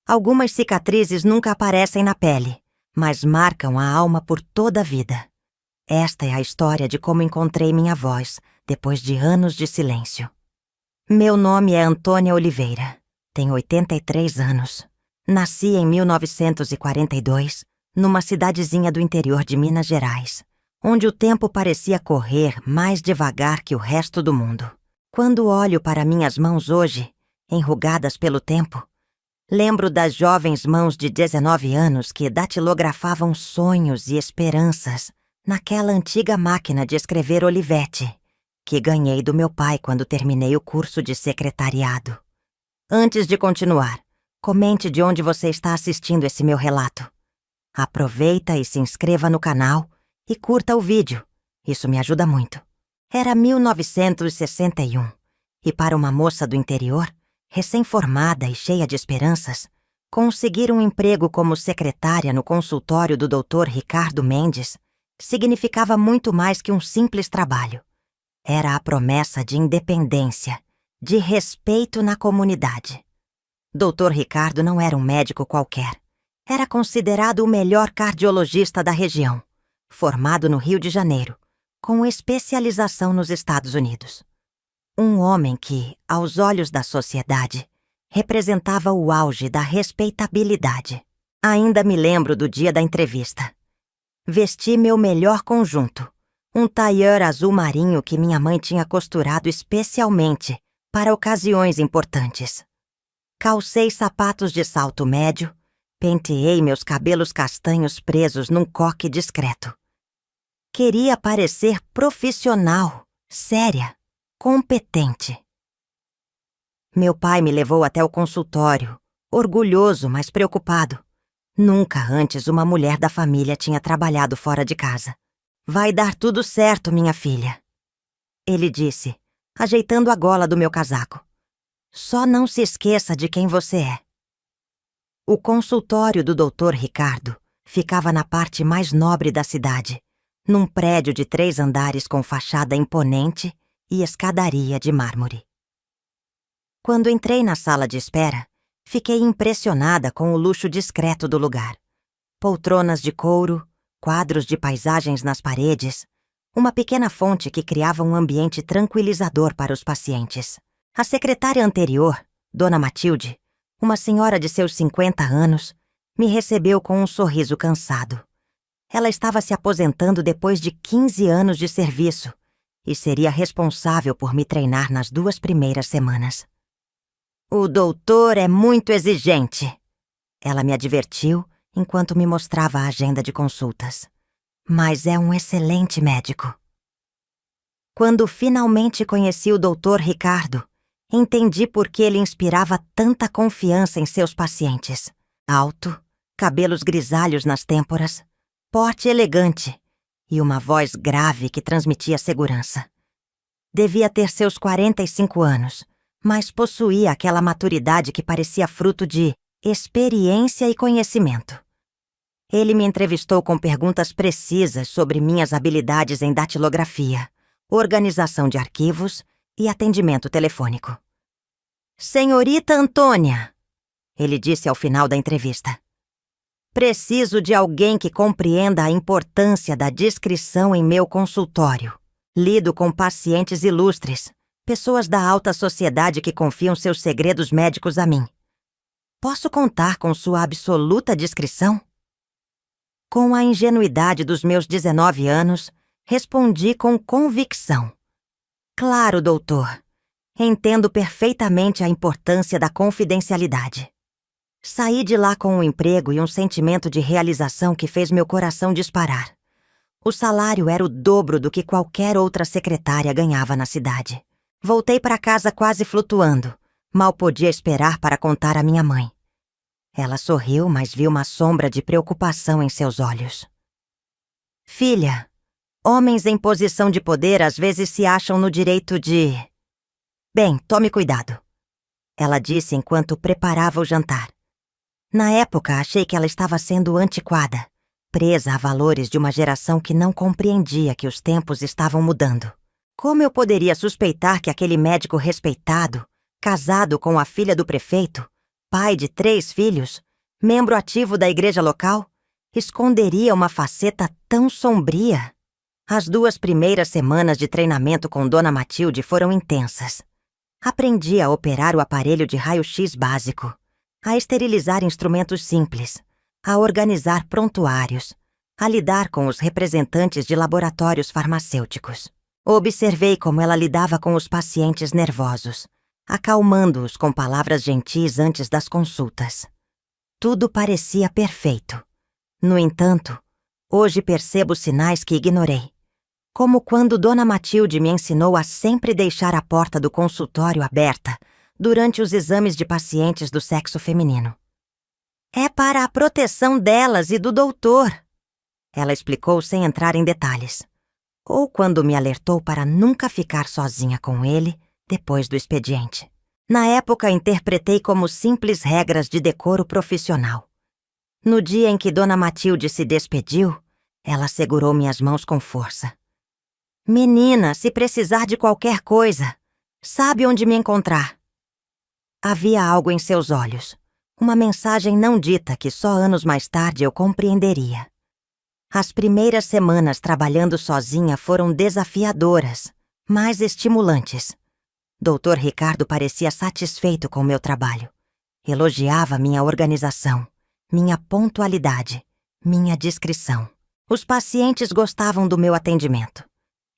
Algumas cicatrizes nunca aparecem na pele, mas marcam a alma por toda a vida. Esta é a história de como encontrei minha voz, depois de anos de silêncio. Meu nome é Antônia Oliveira. Tenho 83 anos. Nasci em 1942, numa cidadezinha do interior de Minas Gerais, onde o tempo parecia correr mais devagar que o resto do mundo. Quando olho para minhas mãos hoje, enrugadas pelo tempo, lembro das jovens mãos de 19 anos que datilografavam sonhos e esperanças naquela antiga máquina de escrever Olivetti, que ganhei do meu pai quando terminei o curso de secretariado. Antes de continuar, comente de onde você está assistindo esse meu relato. Aproveita e se inscreva no canal e curta o vídeo. Isso me ajuda muito. Era 1961 e para uma moça do interior, recém-formada e cheia de esperanças, conseguir um emprego como secretária no consultório do Dr. Ricardo Mendes significava muito mais que um simples trabalho. Era a promessa de independência, de respeito na comunidade. Dr. Ricardo não era um médico qualquer. Era considerado o melhor cardiologista da região, formado no Rio de Janeiro, com especialização nos Estados Unidos. Um homem que, aos olhos da sociedade, representava o auge da respeitabilidade. Ainda me lembro do dia da entrevista. Vesti meu melhor conjunto, um tailleur azul marinho que minha mãe tinha costurado especialmente para ocasiões importantes. Calcei sapatos de salto médio, penteei meus cabelos castanhos presos num coque discreto. Queria parecer profissional, séria, competente. Meu pai me levou até o consultório, orgulhoso, mas preocupado. Nunca antes uma mulher da família tinha trabalhado fora de casa. "Vai dar tudo certo, minha filha", ele disse, ajeitando a gola do meu casaco. "Só não se esqueça de quem você é." O consultório do Dr. Ricardo ficava na parte mais nobre da cidade, num prédio de 3 andares com fachada imponente e escadaria de mármore. Quando entrei na sala de espera, fiquei impressionada com o luxo discreto do lugar. Poltronas de couro, quadros de paisagens nas paredes, uma pequena fonte que criava um ambiente tranquilizador para os pacientes. A secretária anterior, Dona Matilde, uma senhora de seus 50 anos, me recebeu com um sorriso cansado. Ela estava se aposentando depois de 15 anos de serviço e seria responsável por me treinar nas 2 primeiras semanas. "O doutor é muito exigente", ela me advertiu enquanto me mostrava a agenda de consultas. "Mas é um excelente médico." Quando finalmente conheci o Dr. Ricardo, entendi por que ele inspirava tanta confiança em seus pacientes. Alto, cabelos grisalhos nas têmporas, porte elegante e uma voz grave que transmitia segurança. Devia ter seus 45 anos, mas possuía aquela maturidade que parecia fruto de experiência e conhecimento. Ele me entrevistou com perguntas precisas sobre minhas habilidades em datilografia, organização de arquivos e atendimento telefônico. "Senhorita Antônia", ele disse ao final da entrevista, "preciso de alguém que compreenda a importância da discrição em meu consultório. Lido com pacientes ilustres, pessoas da alta sociedade que confiam seus segredos médicos a mim. Posso contar com sua absoluta discrição?" Com a ingenuidade dos meus 19 anos, respondi com convicção. "Claro, doutor. Entendo perfeitamente a importância da confidencialidade." Saí de lá com um emprego e um sentimento de realização que fez meu coração disparar. O salário era o dobro do que qualquer outra secretária ganhava na cidade. Voltei para casa quase flutuando. Mal podia esperar para contar à minha mãe. Ela sorriu, mas viu uma sombra de preocupação em seus olhos. "Filha, homens em posição de poder às vezes se acham no direito de... Bem, tome cuidado", ela disse enquanto preparava o jantar. Na época, achei que ela estava sendo antiquada, presa a valores de uma geração que não compreendia que os tempos estavam mudando. Como eu poderia suspeitar que aquele médico respeitado, casado com a filha do prefeito, pai de 3 filhos, membro ativo da igreja local, esconderia uma faceta tão sombria? As 2 primeiras semanas de treinamento com Dona Matilde foram intensas. Aprendi a operar o aparelho de raio-x básico, a esterilizar instrumentos simples, a organizar prontuários, a lidar com os representantes de laboratórios farmacêuticos. Observei como ela lidava com os pacientes nervosos, acalmando-os com palavras gentis antes das consultas. Tudo parecia perfeito. No entanto, hoje percebo sinais que ignorei, como quando Dona Matilde me ensinou a sempre deixar a porta do consultório aberta durante os exames de pacientes do sexo feminino. É para a proteção delas e do doutor, ela explicou sem entrar em detalhes. Ou quando me alertou para nunca ficar sozinha com ele depois do expediente. Na época, interpretei como simples regras de decoro profissional. No dia em que Dona Matilde se despediu, ela segurou minhas mãos com força. Menina, se precisar de qualquer coisa, sabe onde me encontrar. Havia algo em seus olhos, uma mensagem não dita que só anos mais tarde eu compreenderia. As primeiras semanas trabalhando sozinha foram desafiadoras, mas estimulantes. Dr. Ricardo parecia satisfeito com meu trabalho. Elogiava minha organização, minha pontualidade, minha discrição. Os pacientes gostavam do meu atendimento.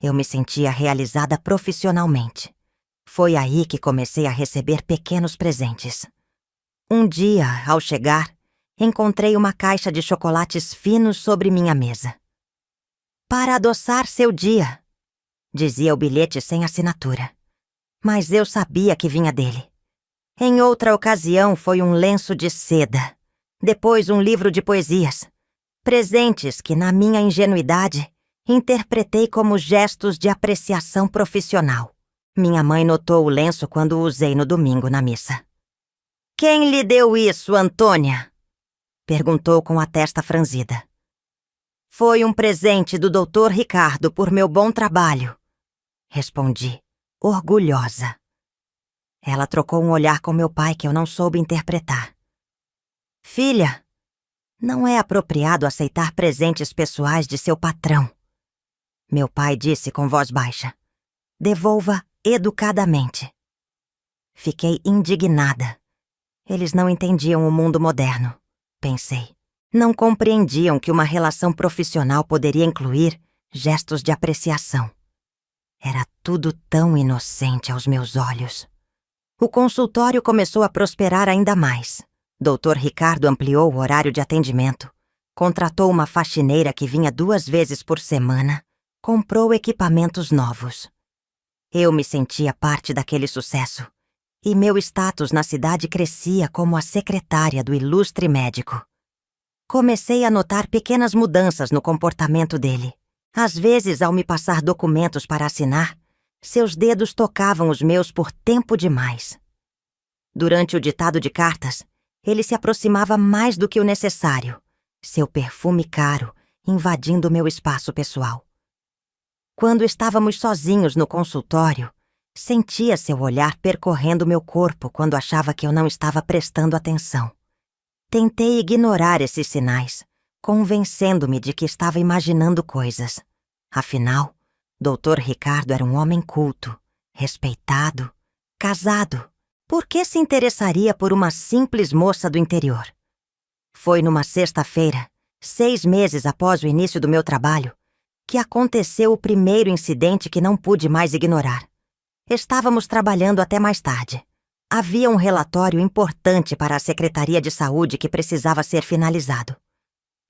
Eu me sentia realizada profissionalmente. Foi aí que comecei a receber pequenos presentes. Um dia, ao chegar, encontrei uma caixa de chocolates finos sobre minha mesa. Para adoçar seu dia, dizia o bilhete sem assinatura. Mas eu sabia que vinha dele. Em outra ocasião foi um lenço de seda, depois um livro de poesias. Presentes que, na minha ingenuidade, interpretei como gestos de apreciação profissional. Minha mãe notou o lenço quando o usei no domingo na missa. Quem lhe deu isso, Antônia? Perguntou com a testa franzida. Foi um presente do Dr. Ricardo por meu bom trabalho. Respondi, orgulhosa. Ela trocou um olhar com meu pai que eu não soube interpretar. Filha, não é apropriado aceitar presentes pessoais de seu patrão. Meu pai disse com voz baixa. Devolva educadamente. Fiquei indignada. Eles não entendiam o mundo moderno, pensei. Não compreendiam que uma relação profissional poderia incluir gestos de apreciação. Era tudo tão inocente aos meus olhos. O consultório começou a prosperar ainda mais. Dr. Ricardo ampliou o horário de atendimento, contratou uma faxineira que vinha 2 vezes por semana, comprou equipamentos novos. Eu me sentia parte daquele sucesso, e meu status na cidade crescia como a secretária do ilustre médico. Comecei a notar pequenas mudanças no comportamento dele. Às vezes, ao me passar documentos para assinar, seus dedos tocavam os meus por tempo demais. Durante o ditado de cartas, ele se aproximava mais do que o necessário, seu perfume caro invadindo meu espaço pessoal. Quando estávamos sozinhos no consultório, sentia seu olhar percorrendo meu corpo quando achava que eu não estava prestando atenção. Tentei ignorar esses sinais, convencendo-me de que estava imaginando coisas. Afinal, Dr. Ricardo era um homem culto, respeitado, casado. Por que se interessaria por uma simples moça do interior? Foi numa sexta-feira, 6 meses após o início do meu trabalho, que aconteceu o primeiro incidente que não pude mais ignorar. Estávamos trabalhando até mais tarde. Havia um relatório importante para a Secretaria de Saúde que precisava ser finalizado.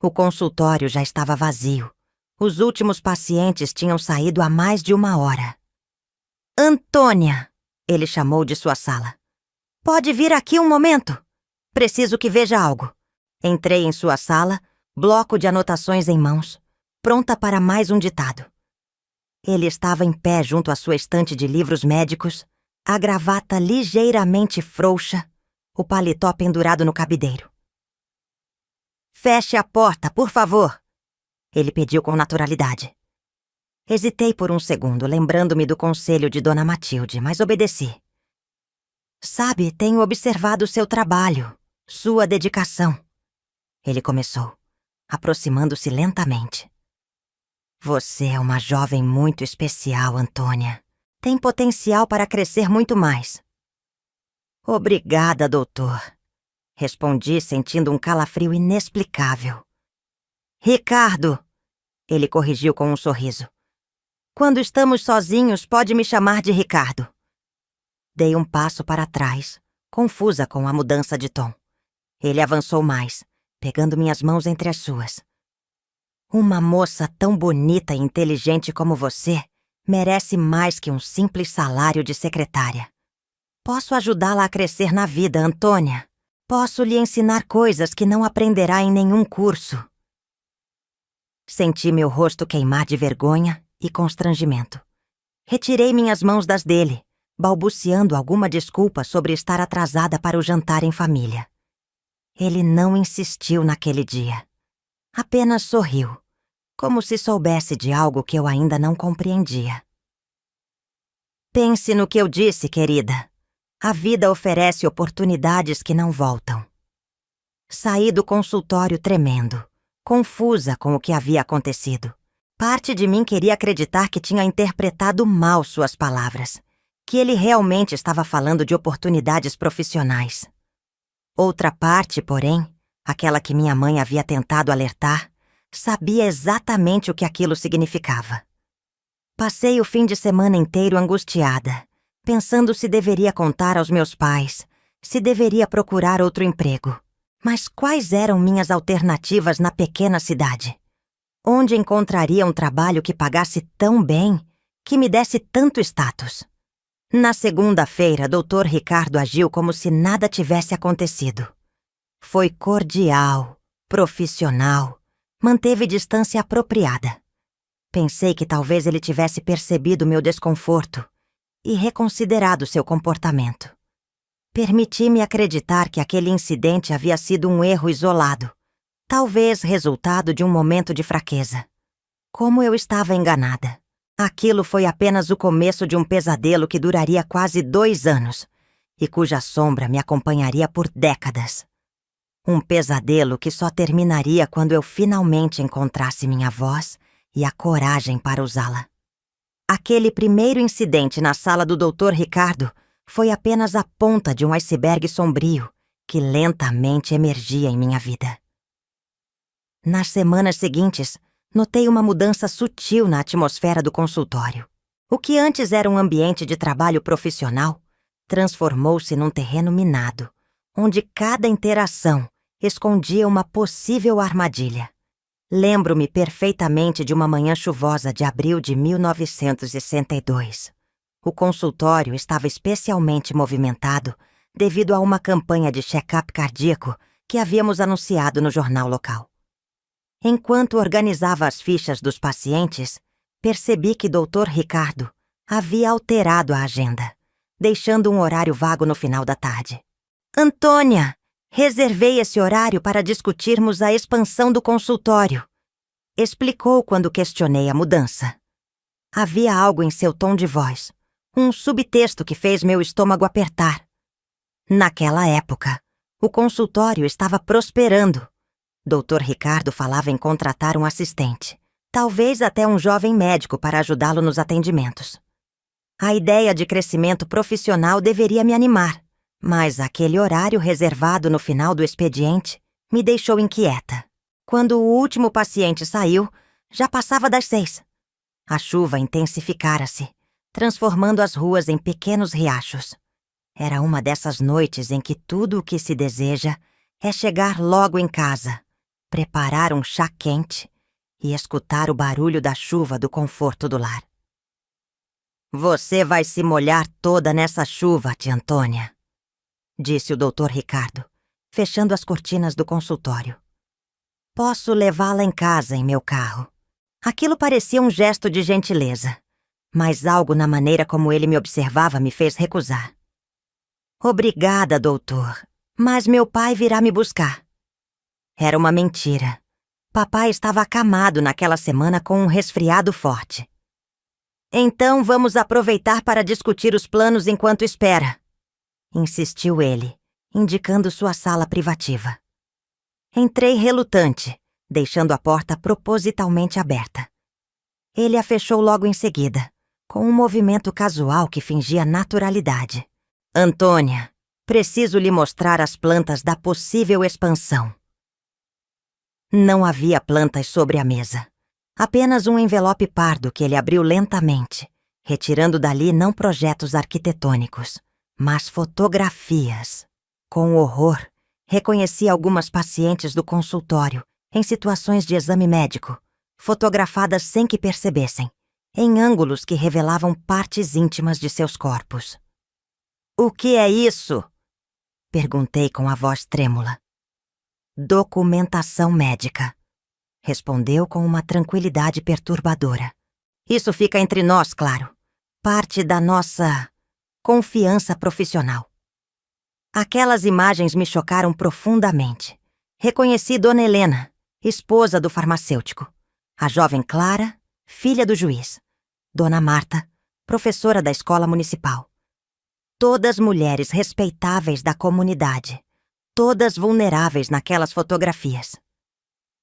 O consultório já estava vazio. Os últimos pacientes tinham saído há mais de 1 hora. Antônia, ele chamou de sua sala. Pode vir aqui um momento? Preciso que veja algo. Entrei em sua sala, bloco de anotações em mãos, pronta para mais um ditado. Ele estava em pé junto à sua estante de livros médicos, a gravata ligeiramente frouxa, o paletó pendurado no cabideiro. Feche a porta, por favor, ele pediu com naturalidade. Hesitei por um segundo, lembrando-me do conselho de Dona Matilde, mas obedeci. Sabe, tenho observado seu trabalho, sua dedicação. Ele começou, aproximando-se lentamente. Você é uma jovem muito especial, Antônia. Tem potencial para crescer muito mais. Obrigada, doutor. Respondi, sentindo um calafrio inexplicável. Ricardo, ele corrigiu com um sorriso. Quando estamos sozinhos, pode me chamar de Ricardo. Dei um passo para trás, confusa com a mudança de tom. Ele avançou mais, pegando minhas mãos entre as suas. Uma moça tão bonita e inteligente como você merece mais que um simples salário de secretária. Posso ajudá-la a crescer na vida, Antônia. Posso lhe ensinar coisas que não aprenderá em nenhum curso. Senti meu rosto queimar de vergonha e constrangimento. Retirei minhas mãos das dele, balbuciando alguma desculpa sobre estar atrasada para o jantar em família. Ele não insistiu naquele dia. Apenas sorriu, como se soubesse de algo que eu ainda não compreendia. Pense no que eu disse, querida. A vida oferece oportunidades que não voltam. Saí do consultório tremendo, confusa com o que havia acontecido. Parte de mim queria acreditar que tinha interpretado mal suas palavras, que ele realmente estava falando de oportunidades profissionais. Outra parte, porém, aquela que minha mãe havia tentado alertar, sabia exatamente o que aquilo significava. Passei o fim de semana inteiro angustiada, pensando se deveria contar aos meus pais, se deveria procurar outro emprego. Mas quais eram minhas alternativas na pequena cidade? Onde encontraria um trabalho que pagasse tão bem, que me desse tanto status? Na segunda-feira, Dr. Ricardo agiu como se nada tivesse acontecido. Foi cordial, profissional, manteve distância apropriada. Pensei que talvez ele tivesse percebido meu desconforto e reconsiderado seu comportamento. Permiti-me acreditar que aquele incidente havia sido um erro isolado, talvez resultado de um momento de fraqueza. Como eu estava enganada. Aquilo foi apenas o começo de um pesadelo que duraria quase 2 anos e cuja sombra me acompanharia por décadas. Um pesadelo que só terminaria quando eu finalmente encontrasse minha voz e a coragem para usá-la. Aquele primeiro incidente na sala do Dr. Ricardo foi apenas a ponta de um iceberg sombrio que lentamente emergia em minha vida. Nas semanas seguintes, notei uma mudança sutil na atmosfera do consultório. O que antes era um ambiente de trabalho profissional transformou-se num terreno minado, onde cada interação escondia uma possível armadilha. Lembro-me perfeitamente de uma manhã chuvosa de abril de 1962. O consultório estava especialmente movimentado devido a uma campanha de check-up cardíaco que havíamos anunciado no jornal local. Enquanto organizava as fichas dos pacientes, percebi que Dr. Ricardo havia alterado a agenda, deixando um horário vago no final da tarde. Antônia, reservei esse horário para discutirmos a expansão do consultório, explicou quando questionei a mudança. Havia algo em seu tom de voz, um subtexto que fez meu estômago apertar. Naquela época, o consultório estava prosperando. Dr. Ricardo falava em contratar um assistente, talvez até um jovem médico para ajudá-lo nos atendimentos. A ideia de crescimento profissional deveria me animar, mas aquele horário reservado no final do expediente me deixou inquieta. Quando o último paciente saiu, já passava das 6. A chuva intensificara-se, transformando as ruas em pequenos riachos. Era uma dessas noites em que tudo o que se deseja é chegar logo em casa, preparar um chá quente e escutar o barulho da chuva do conforto do lar. Você vai se molhar toda nessa chuva, tia Antônia, disse o Dr. Ricardo, fechando as cortinas do consultório. Posso levá-la em casa em meu carro. Aquilo parecia um gesto de gentileza, mas algo na maneira como ele me observava me fez recusar. Obrigada, doutor, mas meu pai virá me buscar. Era uma mentira. Papai estava acamado naquela semana com um resfriado forte. Então vamos aproveitar para discutir os planos enquanto espera, insistiu ele, indicando sua sala privativa. Entrei relutante, deixando a porta propositalmente aberta. Ele a fechou logo em seguida, com um movimento casual que fingia naturalidade. Antônia, preciso lhe mostrar as plantas da possível expansão. Não havia plantas sobre a mesa. Apenas um envelope pardo que ele abriu lentamente, retirando dali não projetos arquitetônicos, mas fotografias. Com horror, reconheci algumas pacientes do consultório, em situações de exame médico, fotografadas sem que percebessem, em ângulos que revelavam partes íntimas de seus corpos. "O que é isso?" perguntei com a voz trêmula. "Documentação médica", respondeu com uma tranquilidade perturbadora. "Isso fica entre nós, claro. Parte da nossa confiança profissional." Aquelas imagens me chocaram profundamente. Reconheci Dona Helena, esposa do farmacêutico. A jovem Clara, filha do juiz. Dona Marta, professora da escola municipal. Todas mulheres respeitáveis da comunidade. Todas vulneráveis naquelas fotografias.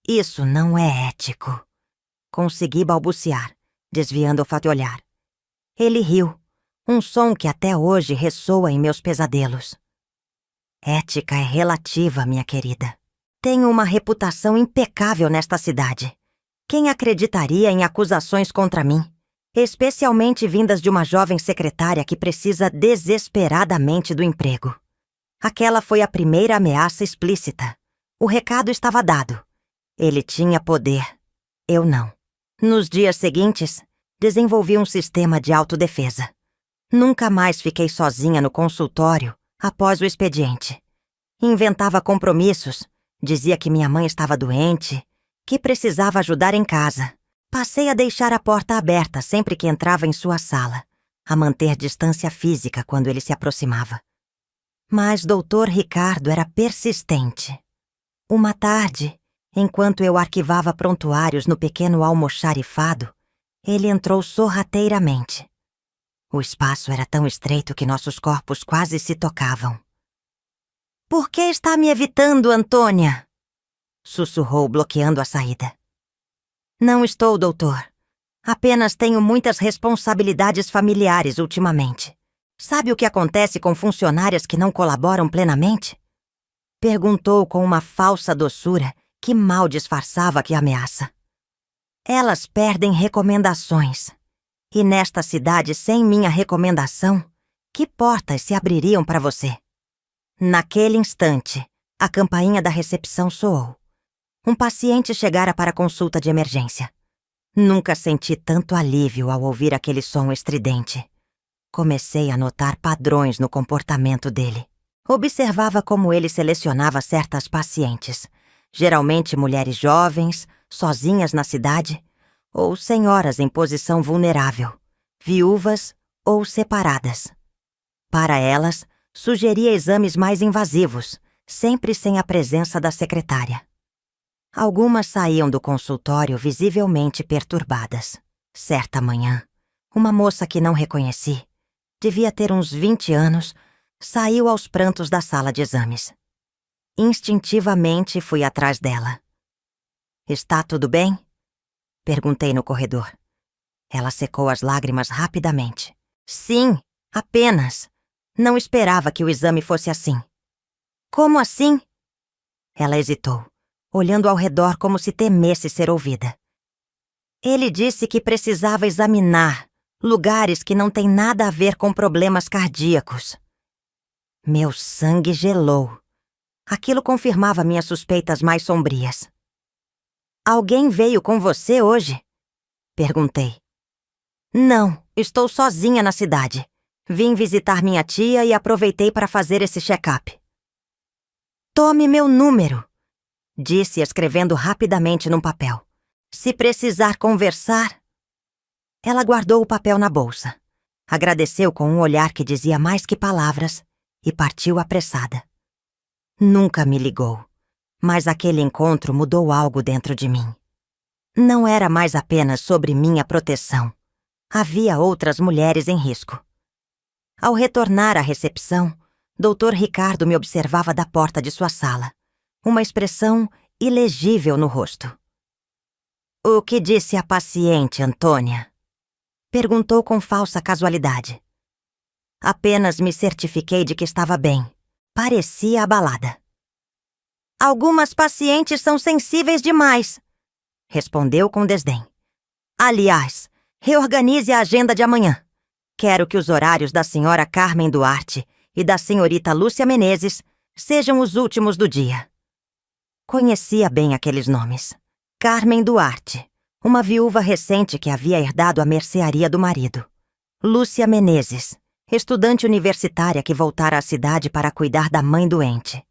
"Isso não é ético", consegui balbuciar, desviando o olhar. Ele riu, um som que até hoje ressoa em meus pesadelos. "Ética é relativa, minha querida. Tenho uma reputação impecável nesta cidade. Quem acreditaria em acusações contra mim, especialmente vindas de uma jovem secretária que precisa desesperadamente do emprego? Aquela foi a primeira ameaça explícita. O recado estava dado. Ele tinha poder, eu não. Nos dias seguintes, desenvolvi um sistema de autodefesa. Nunca mais fiquei sozinha no consultório após o expediente. Inventava compromissos, dizia que minha mãe estava doente, que precisava ajudar em casa. Passei a deixar a porta aberta sempre que entrava em sua sala, a manter distância física quando ele se aproximava. Mas Dr. Ricardo era persistente. Uma tarde, enquanto eu arquivava prontuários no pequeno almoxarifado, ele entrou sorrateiramente. O espaço era tão estreito que nossos corpos quase se tocavam. "Por que está me evitando, Antônia?" sussurrou, bloqueando a saída. "Não estou, doutor. Apenas tenho muitas responsabilidades familiares ultimamente. Sabe o que acontece com funcionárias que não colaboram plenamente?" Perguntou com uma falsa doçura que mal disfarçava que ameaça. "Elas perdem recomendações. E nesta cidade, sem minha recomendação, que portas se abririam para você?" Naquele instante, a campainha da recepção soou. Um paciente chegara para a consulta de emergência. Nunca senti tanto alívio ao ouvir aquele som estridente. Comecei a notar padrões no comportamento dele. Observava como ele selecionava certas pacientes, geralmente mulheres jovens, sozinhas na cidade, ou senhoras em posição vulnerável, viúvas ou separadas. Para elas, sugeria exames mais invasivos, sempre sem a presença da secretária. Algumas saíam do consultório visivelmente perturbadas. Certa manhã, uma moça que não reconheci, devia ter uns 20 anos, saiu aos prantos da sala de exames. Instintivamente fui atrás dela. "Está tudo bem?" perguntei no corredor. Ela secou as lágrimas rapidamente. "Sim, apenas. Não esperava que o exame fosse assim." "Como assim?" Ela hesitou, olhando ao redor como se temesse ser ouvida. "Ele disse que precisava examinar lugares que não têm nada a ver com problemas cardíacos." Meu sangue gelou. Aquilo confirmava minhas suspeitas mais sombrias. "Alguém veio com você hoje?" perguntei. "Não, estou sozinha na cidade. Vim visitar minha tia e aproveitei para fazer esse check-up." "Tome meu número", disse escrevendo rapidamente num papel. "Se precisar conversar..." Ela guardou o papel na bolsa, agradeceu com um olhar que dizia mais que palavras e partiu apressada. Nunca me ligou, mas aquele encontro mudou algo dentro de mim. Não era mais apenas sobre minha proteção. Havia outras mulheres em risco. Ao retornar à recepção, Dr. Ricardo me observava da porta de sua sala, uma expressão ilegível no rosto. "O que disse a paciente, Antônia?" Perguntou com falsa casualidade. Apenas me certifiquei de que estava bem. Parecia abalada. "Algumas pacientes são sensíveis demais", respondeu com desdém. "Aliás, reorganize a agenda de amanhã. Quero que os horários da senhora Carmen Duarte e da senhorita Lúcia Menezes sejam os últimos do dia." Conhecia bem aqueles nomes. Carmen Duarte, uma viúva recente que havia herdado a mercearia do marido. Lúcia Menezes, estudante universitária que voltara à cidade para cuidar da mãe doente.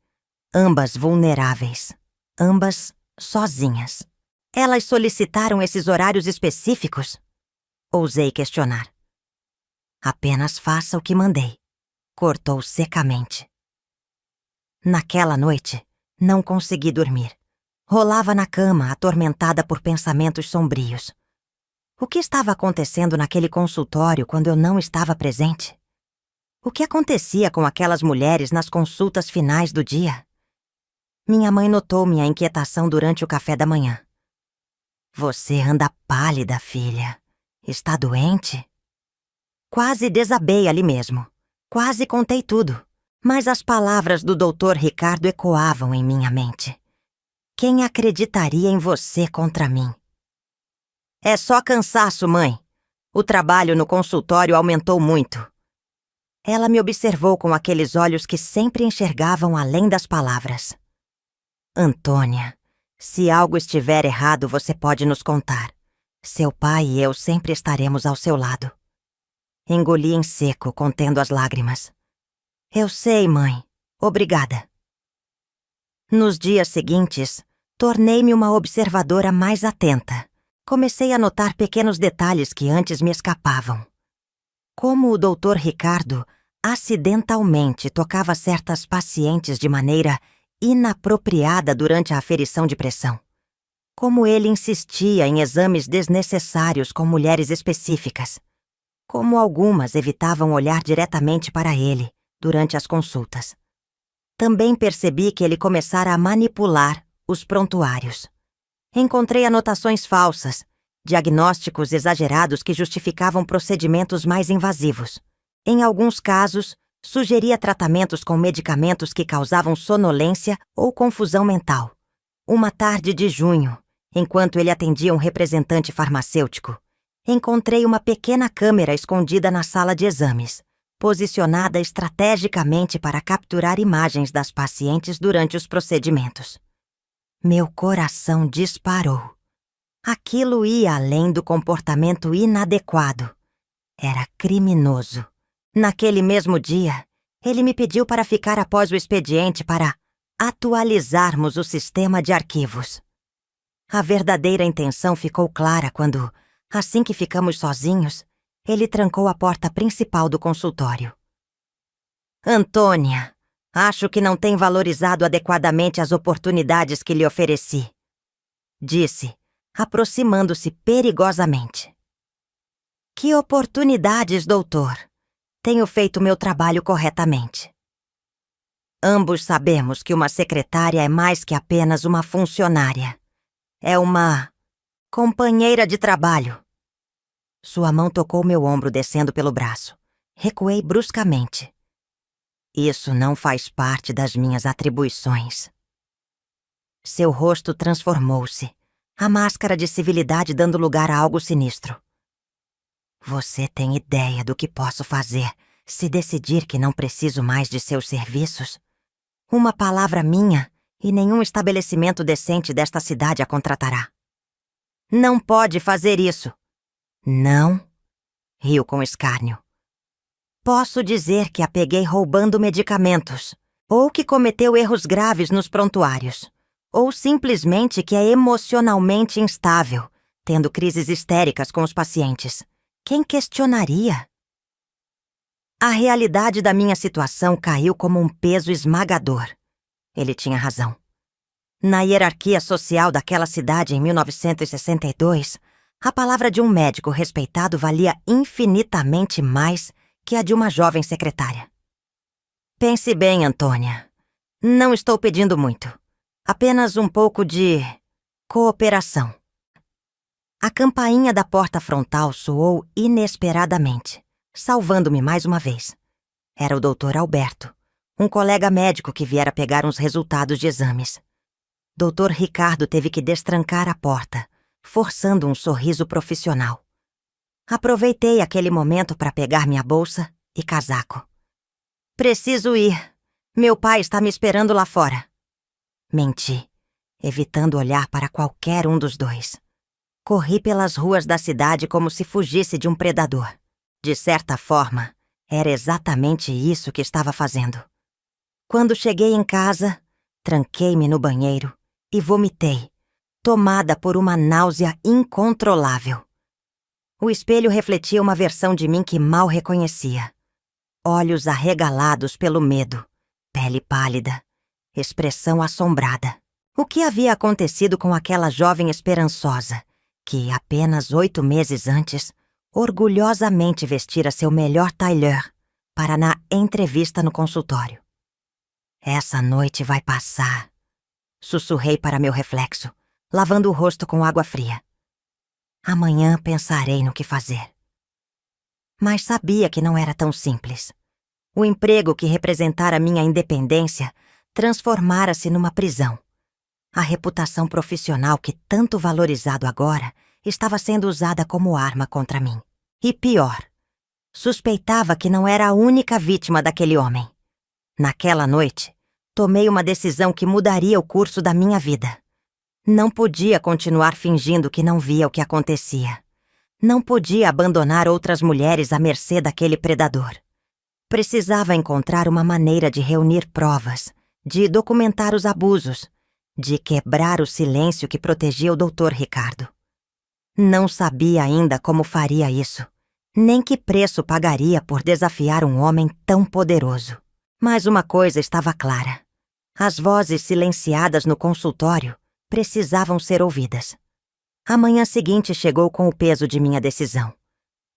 Ambas vulneráveis. Ambas sozinhas. Elas solicitaram esses horários específicos? Ousei questionar. "Apenas faça o que mandei", cortou secamente. Naquela noite, não consegui dormir. Rolava na cama, atormentada por pensamentos sombrios. O que estava acontecendo naquele consultório quando eu não estava presente? O que acontecia com aquelas mulheres nas consultas finais do dia? Minha mãe notou minha inquietação durante o café da manhã. "Você anda pálida, filha. Está doente?" Quase desabei ali mesmo. Quase contei tudo. Mas as palavras do Dr. Ricardo ecoavam em minha mente. "Quem acreditaria em você contra mim?" "É só cansaço, mãe. O trabalho no consultório aumentou muito." Ela me observou com aqueles olhos que sempre enxergavam além das palavras. "Antônia, se algo estiver errado, você pode nos contar. Seu pai e eu sempre estaremos ao seu lado." Engoli em seco, contendo as lágrimas. "Eu sei, mãe. Obrigada." Nos dias seguintes, tornei-me uma observadora mais atenta. Comecei a notar pequenos detalhes que antes me escapavam. Como o Dr. Ricardo acidentalmente tocava certas pacientes de maneira inapropriada durante a aferição de pressão. Como ele insistia em exames desnecessários com mulheres específicas. Como algumas evitavam olhar diretamente para ele durante as consultas. Também percebi que ele começara a manipular os prontuários. Encontrei anotações falsas, diagnósticos exagerados que justificavam procedimentos mais invasivos. Em alguns casos, sugeria tratamentos com medicamentos que causavam sonolência ou confusão mental. Uma tarde de junho, enquanto ele atendia um representante farmacêutico, encontrei uma pequena câmera escondida na sala de exames, posicionada estrategicamente para capturar imagens das pacientes durante os procedimentos. Meu coração disparou. Aquilo ia além do comportamento inadequado. Era criminoso. Naquele mesmo dia, ele me pediu para ficar após o expediente para atualizarmos o sistema de arquivos. A verdadeira intenção ficou clara quando, assim que ficamos sozinhos, ele trancou a porta principal do consultório. "Antônia, acho que não tem valorizado adequadamente as oportunidades que lhe ofereci", disse, aproximando-se perigosamente. "Que oportunidades, doutor? Tenho feito meu trabalho corretamente." "Ambos sabemos que uma secretária é mais que apenas uma funcionária. É uma companheira de trabalho." Sua mão tocou meu ombro descendo pelo braço. Recuei bruscamente. "Isso não faz parte das minhas atribuições." Seu rosto transformou-se, a máscara de civilidade dando lugar a algo sinistro. "Você tem ideia do que posso fazer se decidir que não preciso mais de seus serviços? Uma palavra minha e nenhum estabelecimento decente desta cidade a contratará." "Não pode fazer isso." "Não?" riu com escárnio. "Posso dizer que a peguei roubando medicamentos, ou que cometeu erros graves nos prontuários, ou simplesmente que é emocionalmente instável, tendo crises histéricas com os pacientes. Quem questionaria?" A realidade da minha situação caiu como um peso esmagador. Ele tinha razão. Na hierarquia social daquela cidade em 1962, a palavra de um médico respeitado valia infinitamente mais que a de uma jovem secretária. Pense bem, Antônia. Não estou pedindo muito. Apenas um pouco de cooperação. A campainha da porta frontal soou inesperadamente, salvando-me mais uma vez. Era o Dr. Alberto, um colega médico que viera pegar uns resultados de exames. Dr. Ricardo teve que destrancar a porta, forçando um sorriso profissional. Aproveitei aquele momento para pegar minha bolsa e casaco. Preciso ir. Meu pai está me esperando lá fora. Menti, evitando olhar para qualquer um dos dois. Corri pelas ruas da cidade como se fugisse de um predador. De certa forma, era exatamente isso que estava fazendo. Quando cheguei em casa, tranquei-me no banheiro e vomitei, tomada por uma náusea incontrolável. O espelho refletia uma versão de mim que mal reconhecia. Olhos arregalados pelo medo, pele pálida, expressão assombrada. O que havia acontecido com aquela jovem esperançosa, que, apenas 8 meses antes, orgulhosamente vestira seu melhor tailleur para na entrevista no consultório? Essa noite vai passar, sussurrei para meu reflexo, lavando o rosto com água fria. Amanhã pensarei no que fazer. Mas sabia que não era tão simples. O emprego que representara minha independência transformara-se numa prisão. A reputação profissional que tanto valorizado agora estava sendo usada como arma contra mim. E pior, suspeitava que não era a única vítima daquele homem. Naquela noite, tomei uma decisão que mudaria o curso da minha vida. Não podia continuar fingindo que não via o que acontecia. Não podia abandonar outras mulheres à mercê daquele predador. Precisava encontrar uma maneira de reunir provas, de documentar os abusos, de quebrar o silêncio que protegia o Dr. Ricardo. Não sabia ainda como faria isso, nem que preço pagaria por desafiar um homem tão poderoso. Mas uma coisa estava clara. As vozes silenciadas no consultório precisavam ser ouvidas. A manhã seguinte chegou com o peso de minha decisão.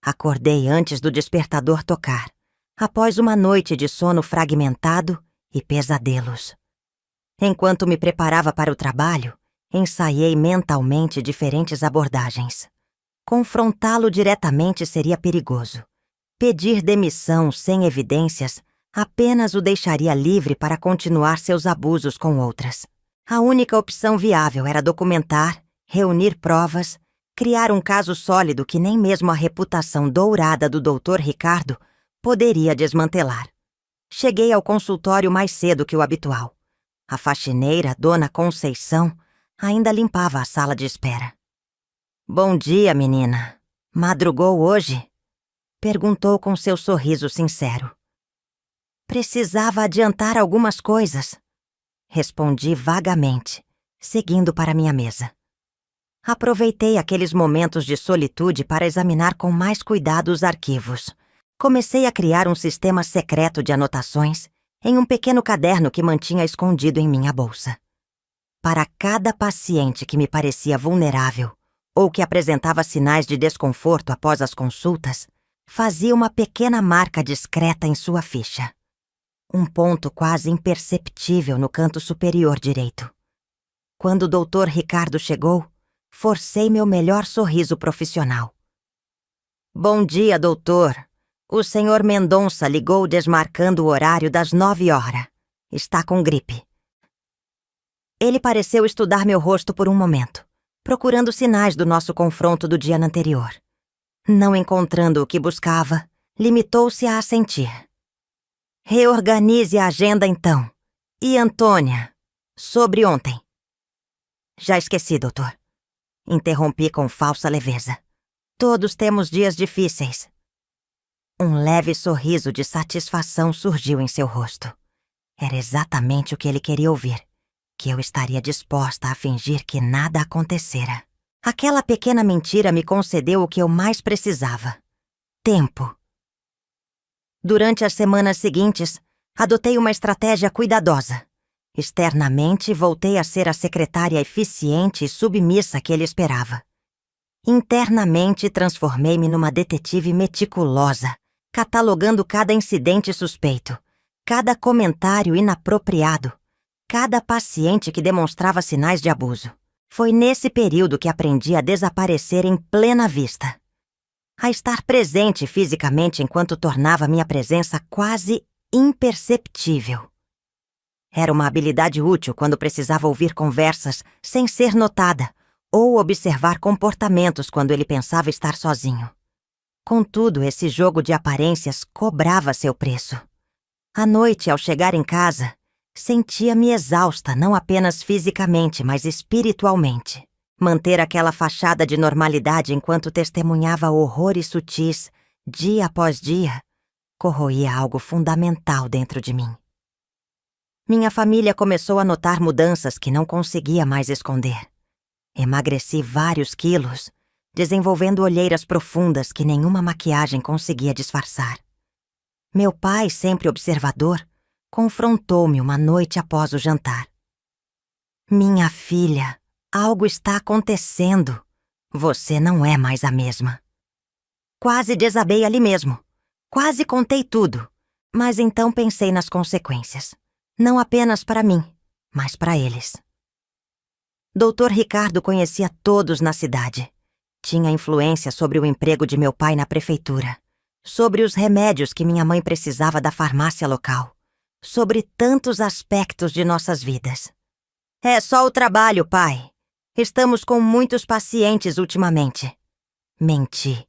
Acordei antes do despertador tocar, após uma noite de sono fragmentado e pesadelos. Enquanto me preparava para o trabalho, ensaiei mentalmente diferentes abordagens. Confrontá-lo diretamente seria perigoso. Pedir demissão sem evidências apenas o deixaria livre para continuar seus abusos com outras. A única opção viável era documentar, reunir provas, criar um caso sólido que nem mesmo a reputação dourada do Dr. Ricardo poderia desmantelar. Cheguei ao consultório mais cedo que o habitual. A faxineira, Dona Conceição, ainda limpava a sala de espera. "Bom dia, menina. Madrugou hoje?" perguntou com seu sorriso sincero. "Precisava adiantar algumas coisas", respondi vagamente, seguindo para minha mesa. Aproveitei aqueles momentos de solitude para examinar com mais cuidado os arquivos. Comecei a criar um sistema secreto de anotações em um pequeno caderno que mantinha escondido em minha bolsa. Para cada paciente que me parecia vulnerável ou que apresentava sinais de desconforto após as consultas, fazia uma pequena marca discreta em sua ficha. Um ponto quase imperceptível no canto superior direito. Quando o Dr. Ricardo chegou, forcei meu melhor sorriso profissional. "Bom dia, doutor. O Sr. Mendonça ligou desmarcando o horário das 9 horas. Está com gripe." Ele pareceu estudar meu rosto por um momento, procurando sinais do nosso confronto do dia anterior. Não encontrando o que buscava, limitou-se a assentir. "Reorganize a agenda então. E Antônia, sobre ontem?" "Já esqueci, doutor." Interrompi com falsa leveza. "Todos temos dias difíceis." Um leve sorriso de satisfação surgiu em seu rosto. Era exatamente o que ele queria ouvir, que eu estaria disposta a fingir que nada acontecera. Aquela pequena mentira me concedeu o que eu mais precisava: tempo. Durante as semanas seguintes, adotei uma estratégia cuidadosa. Externamente, voltei a ser a secretária eficiente e submissa que ele esperava. Internamente, transformei-me numa detetive meticulosa, catalogando cada incidente suspeito, cada comentário inapropriado, cada paciente que demonstrava sinais de abuso. Foi nesse período que aprendi a desaparecer em plena vista. A estar presente fisicamente enquanto tornava minha presença quase imperceptível. Era uma habilidade útil quando precisava ouvir conversas sem ser notada ou observar comportamentos quando ele pensava estar sozinho. Contudo, esse jogo de aparências cobrava seu preço. À noite, ao chegar em casa, sentia-me exausta não apenas fisicamente, mas espiritualmente. Manter aquela fachada de normalidade enquanto testemunhava horrores sutis, dia após dia, corroía algo fundamental dentro de mim. Minha família começou a notar mudanças que não conseguia mais esconder. Emagreci vários quilos, desenvolvendo olheiras profundas que nenhuma maquiagem conseguia disfarçar. Meu pai, sempre observador, confrontou-me uma noite após o jantar. Minha filha, algo está acontecendo. Você não é mais a mesma. Quase desabei ali mesmo. Quase contei tudo. Mas então pensei nas consequências. Não apenas para mim, mas para eles. Dr. Ricardo conhecia todos na cidade. Tinha influência sobre o emprego de meu pai na prefeitura, sobre os remédios que minha mãe precisava da farmácia local, sobre tantos aspectos de nossas vidas. É só o trabalho, pai. Estamos com muitos pacientes ultimamente. Menti,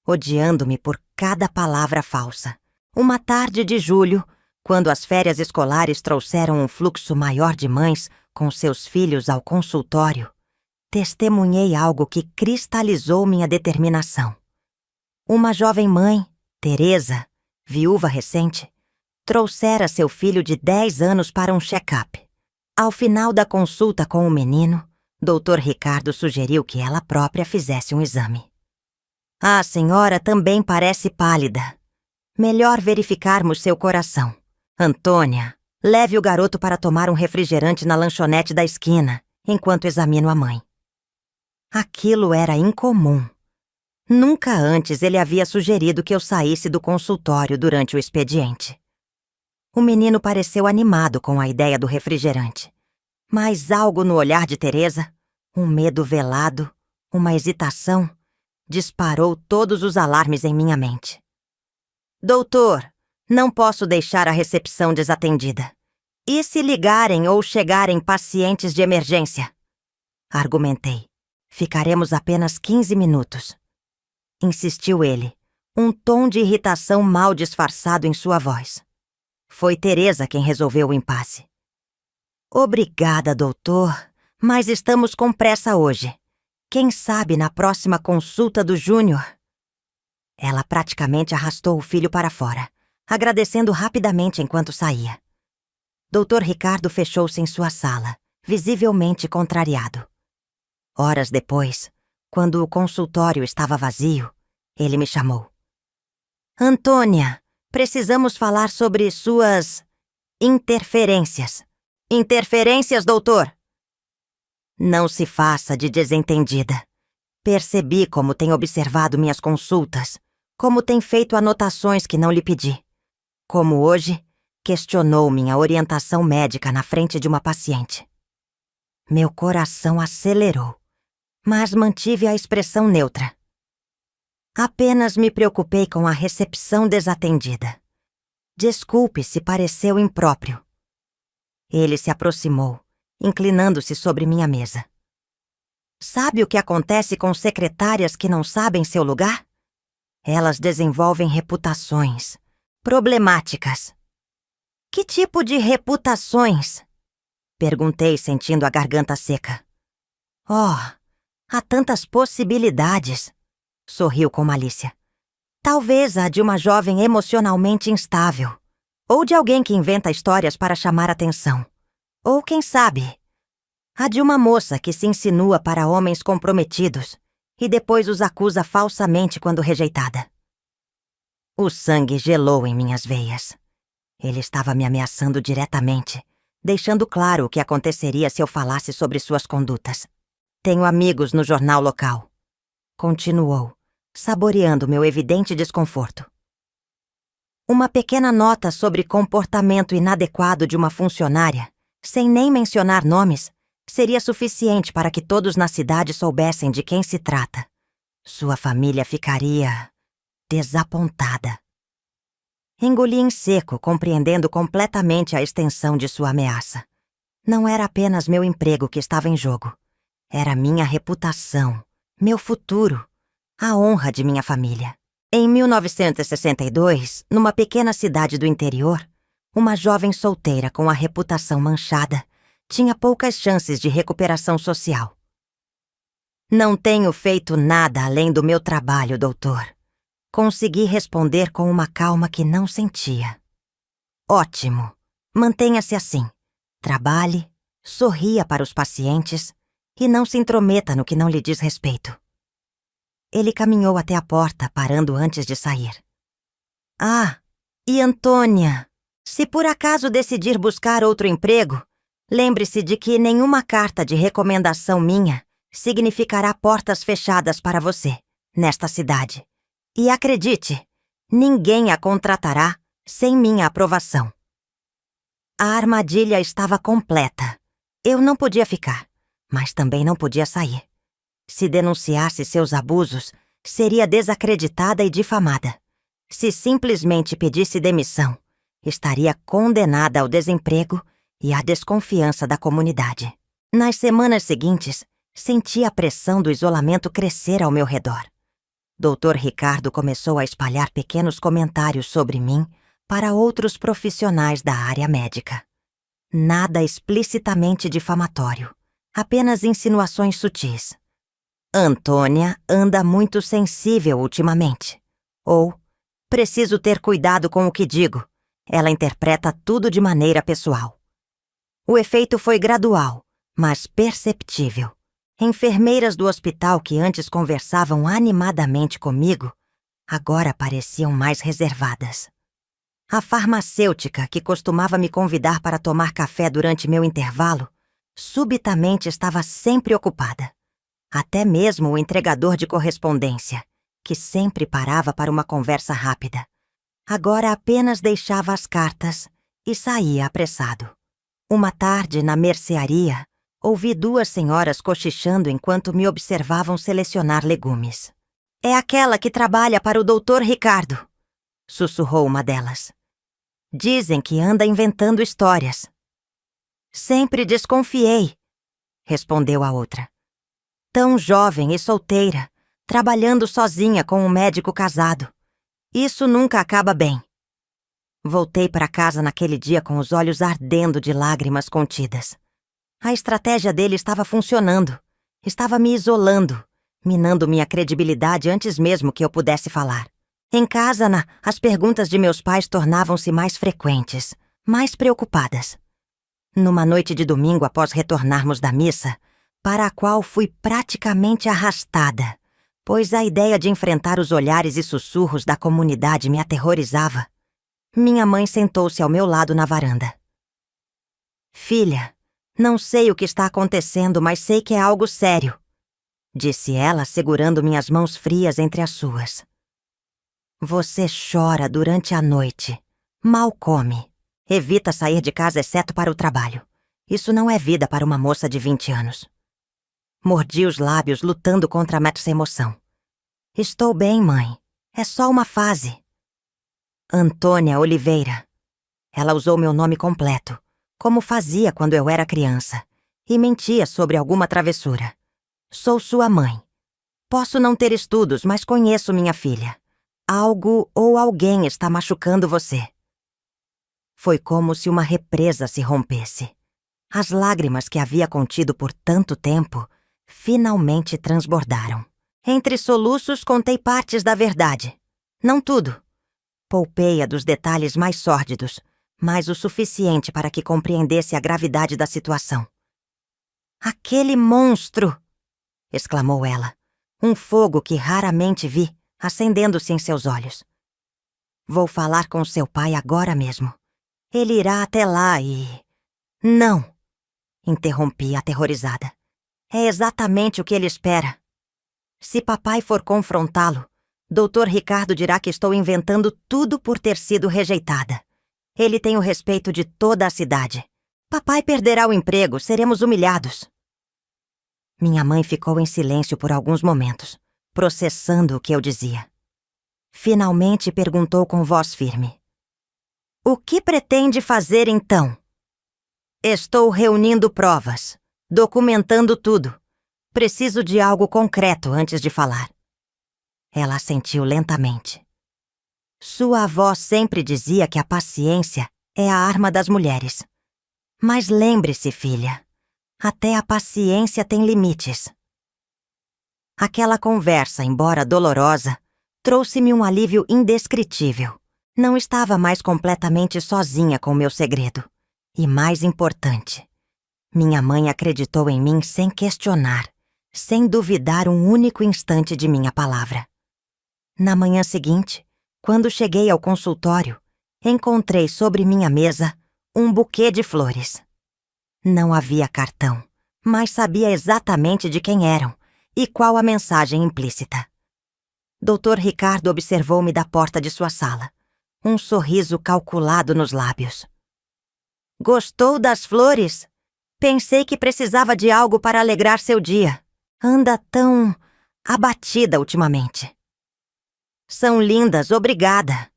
odiando-me por cada palavra falsa. Uma tarde de julho, quando as férias escolares trouxeram um fluxo maior de mães com seus filhos ao consultório, testemunhei algo que cristalizou minha determinação. Uma jovem mãe, Teresa, viúva recente, trouxera seu filho de 10 anos para um check-up. Ao final da consulta com o menino, Dr. Ricardo sugeriu que ela própria fizesse um exame. A senhora também parece pálida. Melhor verificarmos seu coração. Antônia, leve o garoto para tomar um refrigerante na lanchonete da esquina, enquanto examino a mãe. Aquilo era incomum. Nunca antes ele havia sugerido que eu saísse do consultório durante o expediente. O menino pareceu animado com a ideia do refrigerante, mas algo no olhar de Teresa, um medo velado, uma hesitação, disparou todos os alarmes em minha mente. Doutor, não posso deixar a recepção desatendida. E se ligarem ou chegarem pacientes de emergência? Argumentei. Ficaremos apenas 15 minutos. Insistiu ele, um tom de irritação mal disfarçado em sua voz. Foi Teresa quem resolveu o impasse. Obrigada, doutor, mas estamos com pressa hoje. Quem sabe na próxima consulta do Júnior? Ela praticamente arrastou o filho para fora, agradecendo rapidamente enquanto saía. Dr. Ricardo fechou-se em sua sala, visivelmente contrariado. Horas depois, quando o consultório estava vazio, ele me chamou. Antônia, precisamos falar sobre suas interferências. Interferências, doutor? Não se faça de desentendida. Percebi como tem observado minhas consultas, como tem feito anotações que não lhe pedi. Como hoje, questionou minha orientação médica na frente de uma paciente. Meu coração acelerou, mas mantive a expressão neutra. Apenas me preocupei com a recepção desatendida. Desculpe se pareceu impróprio. Ele se aproximou, inclinando-se sobre minha mesa. Sabe o que acontece com secretárias que não sabem seu lugar? Elas desenvolvem reputações problemáticas. Que tipo de reputações? Perguntei, sentindo a garganta seca. Oh, há tantas possibilidades, sorriu com malícia. Talvez a de uma jovem emocionalmente instável, ou de alguém que inventa histórias para chamar atenção, ou quem sabe, a de uma moça que se insinua para homens comprometidos e depois os acusa falsamente quando rejeitada. O sangue gelou em minhas veias. Ele estava me ameaçando diretamente, deixando claro o que aconteceria se eu falasse sobre suas condutas. Tenho amigos no jornal local. Continuou, saboreando meu evidente desconforto. Uma pequena nota sobre comportamento inadequado de uma funcionária, sem nem mencionar nomes, seria suficiente para que todos na cidade soubessem de quem se trata. Sua família ficaria desapontada. Engoli em seco, compreendendo completamente a extensão de sua ameaça. Não era apenas meu emprego que estava em jogo. Era minha reputação, meu futuro, a honra de minha família. Em 1962, numa pequena cidade do interior, uma jovem solteira com a reputação manchada tinha poucas chances de recuperação social. Não tenho feito nada além do meu trabalho, doutor. Consegui responder com uma calma que não sentia. Ótimo. Mantenha-se assim. Trabalhe, sorria para os pacientes e não se intrometa no que não lhe diz respeito. Ele caminhou até a porta, parando antes de sair. Ah, e Antônia, se por acaso decidir buscar outro emprego, lembre-se de que nenhuma carta de recomendação minha significará portas fechadas para você, nesta cidade. E acredite, ninguém a contratará sem minha aprovação. A armadilha estava completa. Eu não podia ficar, mas também não podia sair. Se denunciasse seus abusos, seria desacreditada e difamada. Se simplesmente pedisse demissão, estaria condenada ao desemprego e à desconfiança da comunidade. Nas semanas seguintes, senti a pressão do isolamento crescer ao meu redor. Dr. Ricardo começou a espalhar pequenos comentários sobre mim para outros profissionais da área médica. Nada explicitamente difamatório, apenas insinuações sutis. Antônia anda muito sensível ultimamente. Ou, preciso ter cuidado com o que digo. Ela interpreta tudo de maneira pessoal. O efeito foi gradual, mas perceptível. Enfermeiras do hospital que antes conversavam animadamente comigo, agora pareciam mais reservadas. A farmacêutica, que costumava me convidar para tomar café durante meu intervalo, subitamente estava sempre ocupada. Até mesmo o entregador de correspondência, que sempre parava para uma conversa rápida, agora apenas deixava as cartas e saía apressado. Uma tarde, na mercearia, ouvi duas senhoras cochichando enquanto me observavam selecionar legumes. É aquela que trabalha para o Dr. Ricardo, sussurrou uma delas. Dizem que anda inventando histórias. Sempre desconfiei, respondeu a outra. Tão jovem e solteira, trabalhando sozinha com um médico casado. Isso nunca acaba bem. Voltei para casa naquele dia com os olhos ardendo de lágrimas contidas. A estratégia dele estava funcionando. Estava me isolando, minando minha credibilidade antes mesmo que eu pudesse falar. Em casa, as perguntas de meus pais tornavam-se mais frequentes, mais preocupadas. Numa noite de domingo após retornarmos da missa, para a qual fui praticamente arrastada, pois a ideia de enfrentar os olhares e sussurros da comunidade me aterrorizava, minha mãe sentou-se ao meu lado na varanda. Filha, não sei o que está acontecendo, mas sei que é algo sério, disse ela, segurando minhas mãos frias entre as suas. Você chora durante a noite, mal come, evita sair de casa exceto para o trabalho. Isso não é vida para uma moça de 20 anos. Mordi os lábios, lutando contra essa emoção. Estou bem, mãe. É só uma fase. Antônia Oliveira. Ela usou meu nome completo, como fazia quando eu era criança, e mentia sobre alguma travessura. Sou sua mãe. Posso não ter estudos, mas conheço minha filha. Algo ou alguém está machucando você. Foi como se uma represa se rompesse. As lágrimas que havia contido por tanto tempo finalmente transbordaram. Entre soluços, contei partes da verdade. Não tudo. Poupei-a dos detalhes mais sórdidos, mas o suficiente para que compreendesse a gravidade da situação. Aquele monstro! Exclamou ela. Um fogo que raramente vi, acendendo-se em seus olhos. Vou falar com seu pai agora mesmo. Ele irá até lá e... Não! Interrompi, aterrorizada. É exatamente o que ele espera. Se papai for confrontá-lo, Dr. Ricardo dirá que estou inventando tudo por ter sido rejeitada. Ele tem o respeito de toda a cidade. Papai perderá o emprego, seremos humilhados. Minha mãe ficou em silêncio por alguns momentos, processando o que eu dizia. Finalmente perguntou com voz firme: "O que pretende fazer então?" "Estou reunindo provas, documentando tudo. Preciso de algo concreto antes de falar." Ela assentiu lentamente. Sua avó sempre dizia que a paciência é a arma das mulheres. Mas lembre-se, filha, até a paciência tem limites. Aquela conversa, embora dolorosa, trouxe-me um alívio indescritível. Não estava mais completamente sozinha com meu segredo. E mais importante, minha mãe acreditou em mim sem questionar, sem duvidar um único instante de minha palavra. Na manhã seguinte, quando cheguei ao consultório, encontrei sobre minha mesa um buquê de flores. Não havia cartão, mas sabia exatamente de quem eram e qual a mensagem implícita. Dr. Ricardo observou-me da porta de sua sala, um sorriso calculado nos lábios. "Gostou das flores? Pensei que precisava de algo para alegrar seu dia. Anda tão abatida ultimamente." "São lindas, obrigada",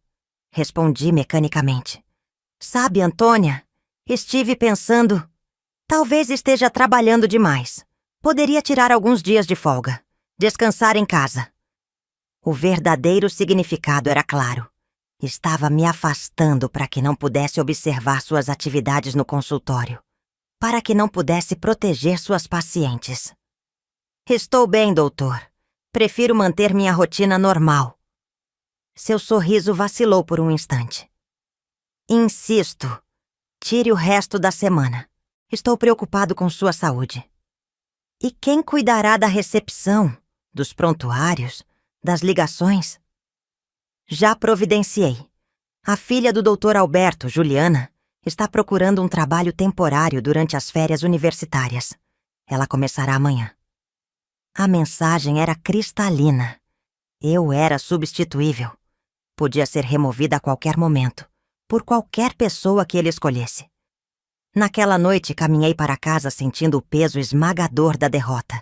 respondi mecanicamente. "Sabe, Antônia, estive pensando, talvez esteja trabalhando demais. Poderia tirar alguns dias de folga, descansar em casa." O verdadeiro significado era claro. Estava me afastando para que não pudesse observar suas atividades no consultório, para que não pudesse proteger suas pacientes. "Estou bem, doutor. Prefiro manter minha rotina normal." Seu sorriso vacilou por um instante. "Insisto, tire o resto da semana. Estou preocupado com sua saúde." "E quem cuidará da recepção, dos prontuários, das ligações?" "Já providenciei. A filha do Dr. Alberto, Juliana, está procurando um trabalho temporário durante as férias universitárias. Ela começará amanhã." A mensagem era cristalina. Eu era substituível. Podia ser removida a qualquer momento, por qualquer pessoa que ele escolhesse. Naquela noite, caminhei para casa sentindo o peso esmagador da derrota.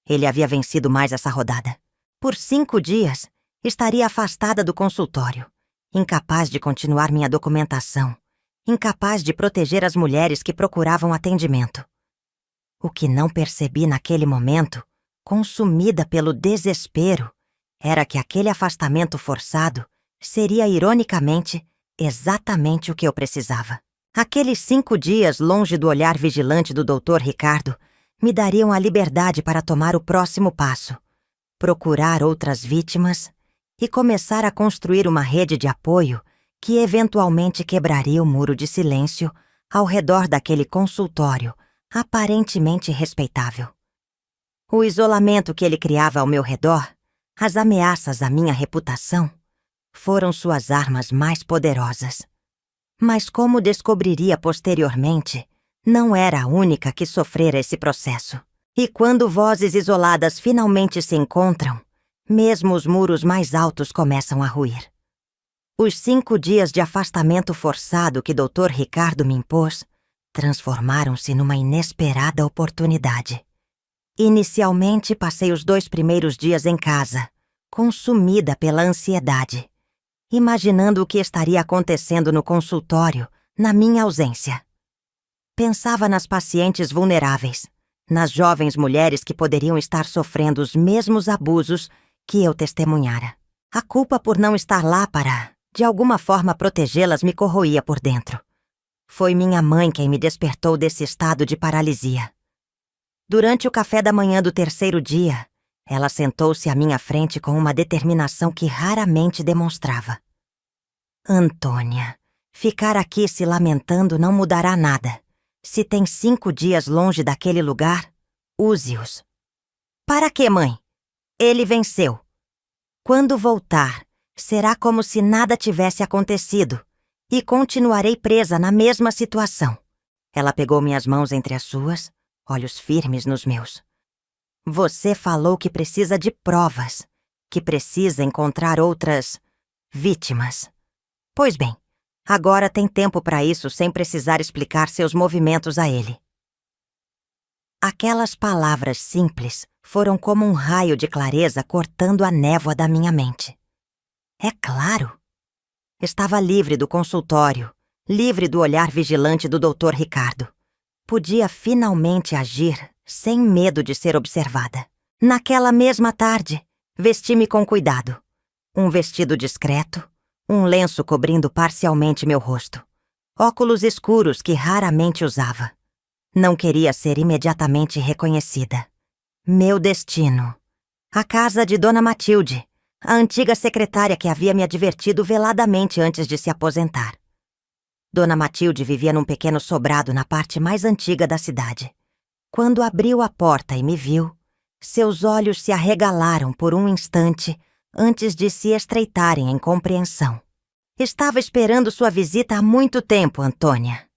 Ele havia vencido mais essa rodada. Por 5 dias, estaria afastada do consultório, incapaz de continuar minha documentação, incapaz de proteger as mulheres que procuravam atendimento. O que não percebi naquele momento, consumida pelo desespero, era que aquele afastamento forçado seria, ironicamente, exatamente o que eu precisava. Aqueles 5 dias longe do olhar vigilante do Dr. Ricardo me dariam a liberdade para tomar o próximo passo, procurar outras vítimas e começar a construir uma rede de apoio que eventualmente quebraria o muro de silêncio ao redor daquele consultório aparentemente respeitável. O isolamento que ele criava ao meu redor, as ameaças à minha reputação, foram suas armas mais poderosas. Mas como descobriria posteriormente, não era a única que sofrera esse processo. E quando vozes isoladas finalmente se encontram, mesmo os muros mais altos começam a ruir. Os 5 dias de afastamento forçado que Dr. Ricardo me impôs transformaram-se numa inesperada oportunidade. Inicialmente, passei os 2 primeiros dias em casa, consumida pela ansiedade, imaginando o que estaria acontecendo no consultório na minha ausência. Pensava nas pacientes vulneráveis, nas jovens mulheres que poderiam estar sofrendo os mesmos abusos que eu testemunhara. A culpa por não estar lá para, de alguma forma, protegê-las me corroía por dentro. Foi minha mãe quem me despertou desse estado de paralisia. Durante o café da manhã do 3º dia, ela sentou-se à minha frente com uma determinação que raramente demonstrava. "Antônia, ficar aqui se lamentando não mudará nada. Se tem 5 dias longe daquele lugar, use-os." "Para quê, mãe? Ele venceu. Quando voltar, será como se nada tivesse acontecido e continuarei presa na mesma situação." Ela pegou minhas mãos entre as suas, olhos firmes nos meus. "Você falou que precisa de provas, que precisa encontrar outras vítimas. Pois bem, agora tem tempo para isso sem precisar explicar seus movimentos a ele. Aquelas palavras simples foram como um raio de clareza cortando a névoa da minha mente. É claro! Estava livre do consultório, livre do olhar vigilante do Dr. Ricardo. Podia finalmente agir sem medo de ser observada. Naquela mesma tarde, vesti-me com cuidado. Um vestido discreto, um lenço cobrindo parcialmente meu rosto, óculos escuros que raramente usava. Não queria ser imediatamente reconhecida. Meu destino. A casa de Dona Matilde, a antiga secretária que havia me advertido veladamente antes de se aposentar. Dona Matilde vivia num pequeno sobrado na parte mais antiga da cidade. Quando abriu a porta e me viu, seus olhos se arregalaram por um instante antes de se estreitarem em compreensão. Estava esperando sua visita há muito tempo, Antônia,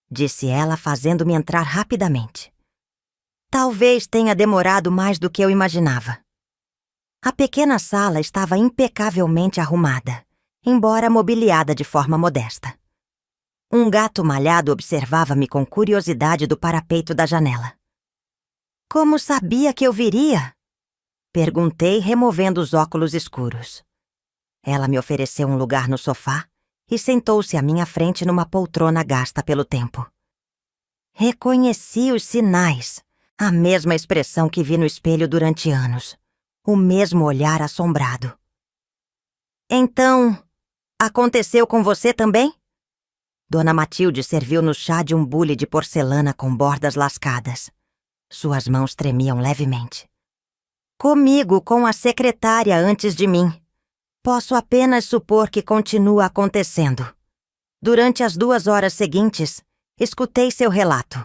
disse ela, fazendo-me entrar rapidamente. Talvez tenha demorado mais do que eu imaginava. A pequena sala estava impecavelmente arrumada, embora mobiliada de forma modesta. Um gato malhado observava-me com curiosidade do parapeito da janela. Como sabia que eu viria? Perguntei, removendo os óculos escuros. Ela me ofereceu um lugar no sofá e sentou-se à minha frente numa poltrona gasta pelo tempo. Reconheci os sinais, a mesma expressão que vi no espelho durante anos, o mesmo olhar assombrado. Então, aconteceu com você também? Dona Matilde serviu-nos chá de um bule de porcelana com bordas lascadas. Suas mãos tremiam levemente. Comigo, com a secretária antes de mim. Posso apenas supor que continua acontecendo. Durante as 2 horas seguintes, escutei seu relato.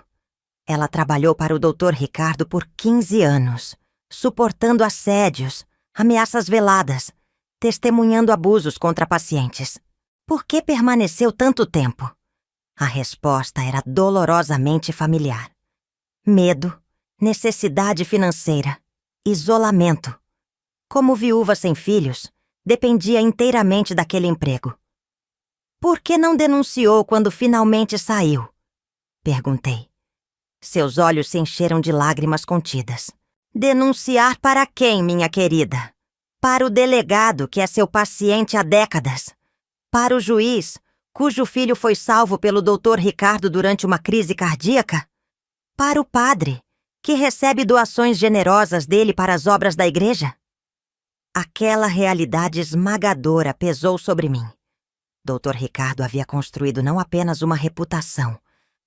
Ela trabalhou para o Dr. Ricardo por 15 anos, suportando assédios, ameaças veladas, testemunhando abusos contra pacientes. Por que permaneceu tanto tempo? A resposta era dolorosamente familiar. Medo, necessidade financeira, isolamento. Como viúva sem filhos, dependia inteiramente daquele emprego. Por que não denunciou quando finalmente saiu? Perguntei. Seus olhos se encheram de lágrimas contidas. Denunciar para quem, minha querida? Para o delegado, que é seu paciente há décadas. Para o juiz, cujo filho foi salvo pelo Dr. Ricardo durante uma crise cardíaca? Para o padre, que recebe doações generosas dele para as obras da igreja? Aquela realidade esmagadora pesou sobre mim. Dr. Ricardo havia construído não apenas uma reputação,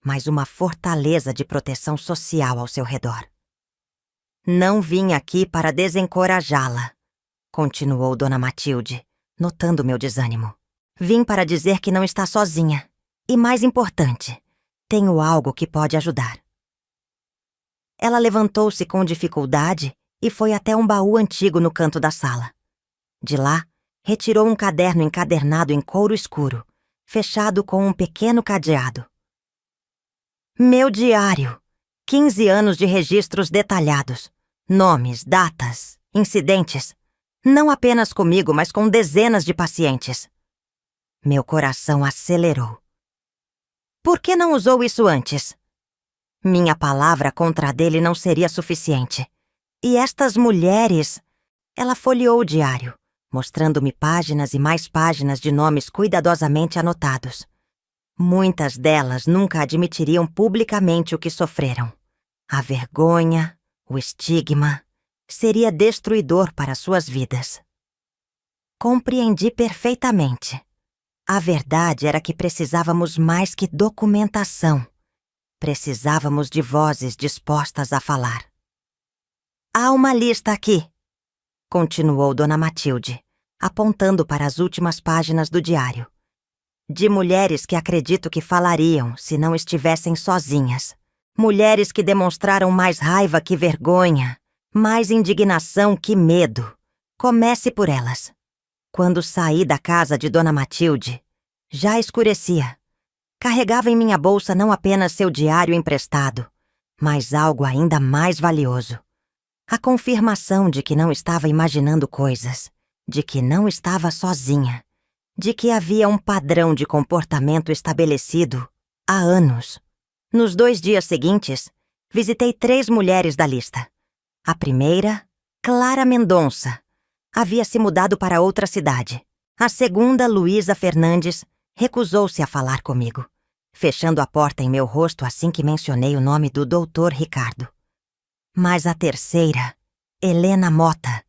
mas uma fortaleza de proteção social ao seu redor. Não vim aqui para desencorajá-la, continuou Dona Matilde, notando meu desânimo. Vim para dizer que não está sozinha. E mais importante, tenho algo que pode ajudar. Ela levantou-se com dificuldade e foi até um baú antigo no canto da sala. De lá, retirou um caderno encadernado em couro escuro, fechado com um pequeno cadeado. Meu diário. 15 anos de registros detalhados. Nomes, datas, incidentes. Não apenas comigo, mas com dezenas de pacientes. Meu coração acelerou. Por que não usou isso antes? Minha palavra contra a dele não seria suficiente. E estas mulheres... Ela folheou o diário, mostrando-me páginas e mais páginas de nomes cuidadosamente anotados. Muitas delas nunca admitiriam publicamente o que sofreram. A vergonha, o estigma, seria destruidor para suas vidas. Compreendi perfeitamente. A verdade era que precisávamos mais que documentação. Precisávamos de vozes dispostas a falar. Há uma lista aqui, continuou Dona Matilde, apontando para as últimas páginas do diário. De mulheres que acredito que falariam se não estivessem sozinhas. Mulheres que demonstraram mais raiva que vergonha, mais indignação que medo. Comece por elas. Quando saí da casa de Dona Matilde, já escurecia. Carregava em minha bolsa não apenas seu diário emprestado, mas algo ainda mais valioso. A confirmação de que não estava imaginando coisas, de que não estava sozinha, de que havia um padrão de comportamento estabelecido há anos. Nos 2 dias seguintes, visitei 3 mulheres da lista. A primeira, Clara Mendonça, havia se mudado para outra cidade. A segunda, Luísa Fernandes, recusou-se a falar comigo, fechando a porta em meu rosto assim que mencionei o nome do Dr. Ricardo. Mas a terceira, Helena Mota,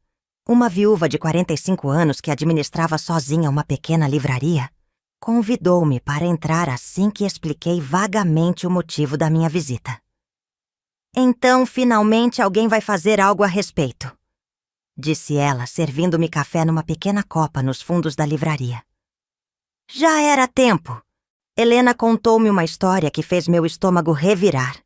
uma viúva de 45 anos que administrava sozinha uma pequena livraria, convidou-me para entrar assim que expliquei vagamente o motivo da minha visita. Então, finalmente, alguém vai fazer algo a respeito, disse ela, servindo-me café numa pequena copa nos fundos da livraria. Já era tempo. Helena contou-me uma história que fez meu estômago revirar.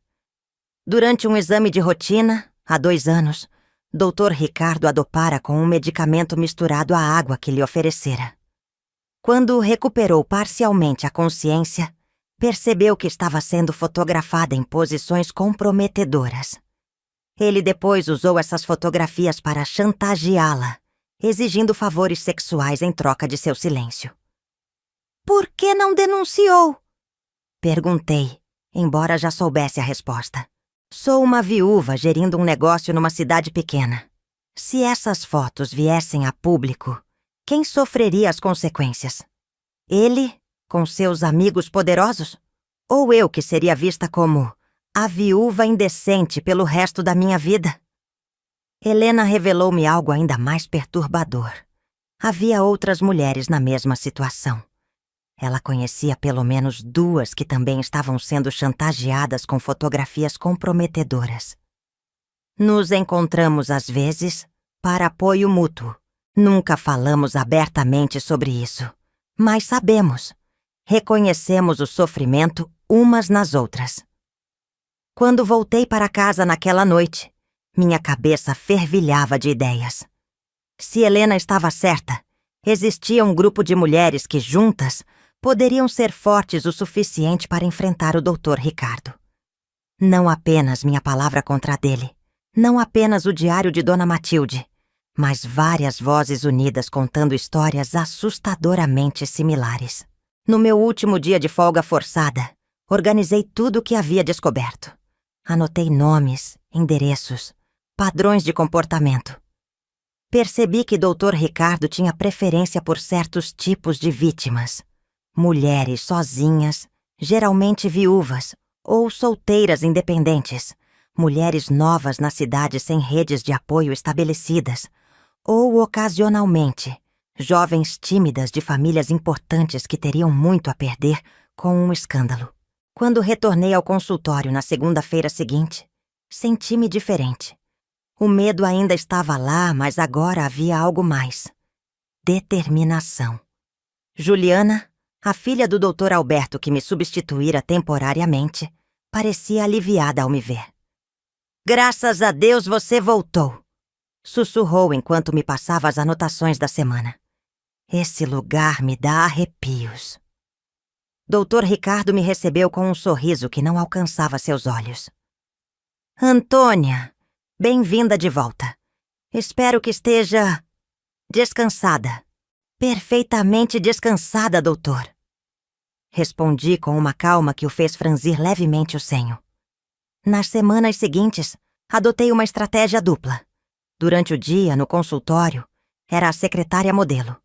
Durante um exame de rotina, há 2 anos, Dr. Ricardo a dopara com um medicamento misturado à água que lhe oferecera. Quando recuperou parcialmente a consciência, percebeu que estava sendo fotografada em posições comprometedoras. Ele depois usou essas fotografias para chantageá-la, exigindo favores sexuais em troca de seu silêncio. Por que não denunciou? Perguntei, embora já soubesse a resposta. Sou uma viúva gerindo um negócio numa cidade pequena. Se essas fotos viessem a público, quem sofreria as consequências? Ele, com seus amigos poderosos? Ou eu que seria vista como a viúva indecente pelo resto da minha vida? Helena revelou-me algo ainda mais perturbador. Havia outras mulheres na mesma situação. Ela conhecia pelo menos 2 que também estavam sendo chantageadas com fotografias comprometedoras. Nos encontramos às vezes para apoio mútuo. Nunca falamos abertamente sobre isso, mas sabemos. Reconhecemos o sofrimento umas nas outras. Quando voltei para casa naquela noite, minha cabeça fervilhava de ideias. Se Helena estava certa, existia um grupo de mulheres que, juntas, poderiam ser fortes o suficiente para enfrentar o Dr. Ricardo. Não apenas minha palavra contra a dele, não apenas o diário de Dona Matilde, mas várias vozes unidas contando histórias assustadoramente similares. No meu último dia de folga forçada, organizei tudo o que havia descoberto. Anotei nomes, endereços, padrões de comportamento. Percebi que Dr. Ricardo tinha preferência por certos tipos de vítimas. Mulheres sozinhas, geralmente viúvas, ou solteiras independentes, mulheres novas na cidade sem redes de apoio estabelecidas, ou, ocasionalmente, jovens tímidas de famílias importantes que teriam muito a perder com um escândalo. Quando retornei ao consultório na segunda-feira seguinte, senti-me diferente. O medo ainda estava lá, mas agora havia algo mais. Determinação. Juliana, a filha do Dr. Alberto que me substituíra temporariamente, parecia aliviada ao me ver. Graças a Deus você voltou, sussurrou enquanto me passava as anotações da semana. Esse lugar me dá arrepios. Dr. Ricardo me recebeu com um sorriso que não alcançava seus olhos. Antônia, bem-vinda de volta. Espero que esteja descansada. Perfeitamente descansada, doutor. Respondi com uma calma que o fez franzir levemente o senho. Nas semanas seguintes, adotei uma estratégia dupla. Durante o dia, no consultório, era a secretária modelo.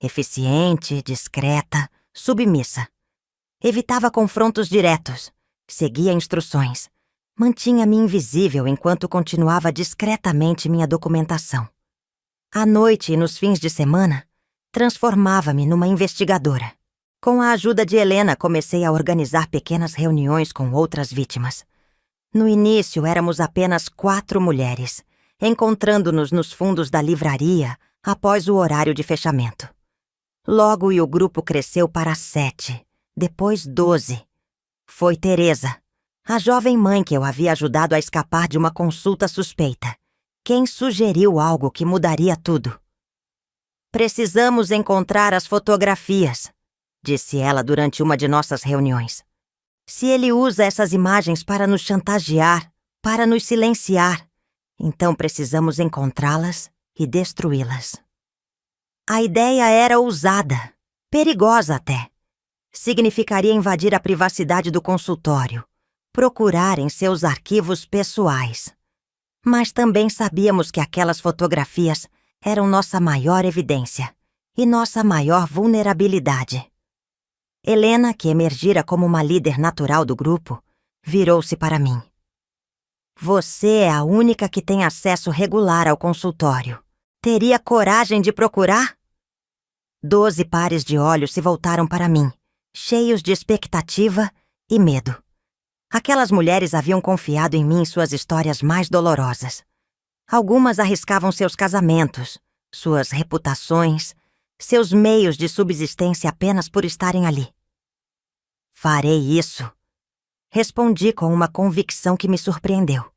Eficiente, discreta, submissa. Evitava confrontos diretos, seguia instruções, mantinha-me invisível enquanto continuava discretamente minha documentação. À noite e nos fins de semana, transformava-me numa investigadora. Com a ajuda de Helena, comecei a organizar pequenas reuniões com outras vítimas. No início, éramos apenas 4 mulheres, encontrando-nos nos fundos da livraria após o horário de fechamento. Logo, o grupo cresceu para 7, depois 12. Foi Teresa, a jovem mãe que eu havia ajudado a escapar de uma consulta suspeita, quem sugeriu algo que mudaria tudo. Precisamos encontrar as fotografias, disse ela durante uma de nossas reuniões. Se ele usa essas imagens para nos chantagear, para nos silenciar, Então precisamos encontrá-las e destruí-las. A ideia era ousada, perigosa até. Significaria invadir a privacidade do consultório, procurar em seus arquivos pessoais. Mas também sabíamos que aquelas fotografias eram nossa maior evidência e nossa maior vulnerabilidade. Helena, que emergira como uma líder natural do grupo, virou-se para mim. Você é a única que tem acesso regular ao consultório. Teria coragem de procurar? 12 pares de olhos se voltaram para mim, cheios de expectativa e medo. Aquelas mulheres haviam confiado em mim suas histórias mais dolorosas. Algumas arriscavam seus casamentos, suas reputações, seus meios de subsistência apenas por estarem ali. Farei isso. Respondi com uma convicção que me surpreendeu.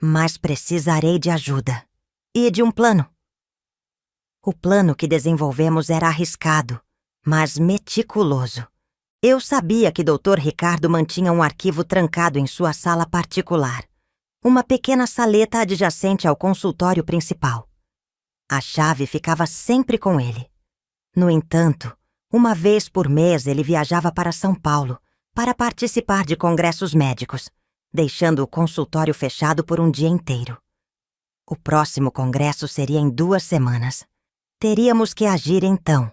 Mas precisarei de ajuda. E de um plano. O plano que desenvolvemos era arriscado, mas meticuloso. Eu sabia que Dr. Ricardo mantinha um arquivo trancado em sua sala particular, uma pequena saleta adjacente ao consultório principal. A chave ficava sempre com ele. No entanto, uma vez por mês ele viajava para São Paulo para participar de congressos médicos, deixando o consultório fechado por um dia inteiro. O próximo congresso seria em 2 semanas. Teríamos que agir então.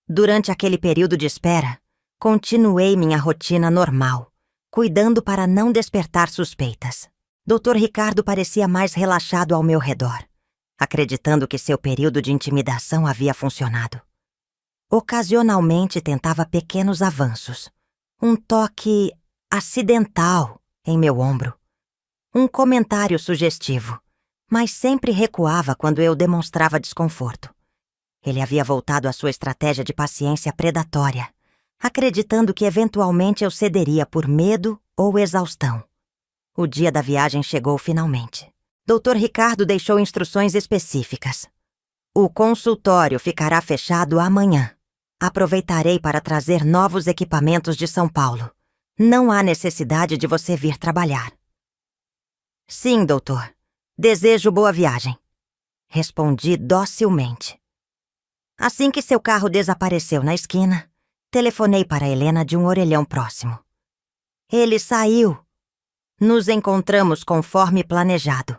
Durante aquele período de espera, continuei minha rotina normal, cuidando para não despertar suspeitas. Dr. Ricardo parecia mais relaxado ao meu redor, acreditando que seu período de intimidação havia funcionado. Ocasionalmente tentava pequenos avanços, um toque acidental em meu ombro, um comentário sugestivo, mas sempre recuava quando eu demonstrava desconforto. Ele havia voltado à sua estratégia de paciência predatória, acreditando que eventualmente eu cederia por medo ou exaustão. O dia da viagem chegou finalmente. Dr. Ricardo deixou instruções específicas. O consultório ficará fechado amanhã. Aproveitarei para trazer novos equipamentos de São Paulo. Não há necessidade de você vir trabalhar. Sim, doutor. Desejo boa viagem. Respondi docilmente. Assim que seu carro desapareceu na esquina, telefonei para Helena de um orelhão próximo. Ele saiu. Nos encontramos conforme planejado.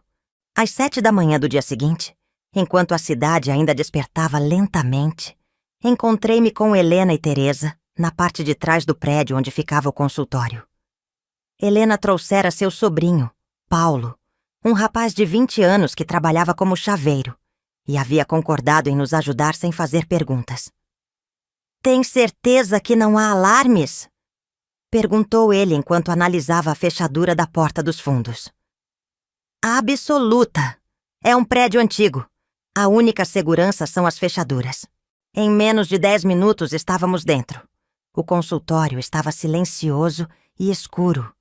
Às 7 da manhã do dia seguinte, enquanto a cidade ainda despertava lentamente, encontrei-me com Helena e Teresa na parte de trás do prédio onde ficava o consultório. Helena trouxera seu sobrinho, Paulo, um rapaz de 20 anos que trabalhava como chaveiro, e havia concordado em nos ajudar sem fazer perguntas. Tem certeza que não há alarmes? Perguntou ele enquanto analisava a fechadura da porta dos fundos. Absoluta. É um prédio antigo. A única segurança são as fechaduras. Em menos de 10 minutos estávamos dentro. O consultório estava silencioso e escuro,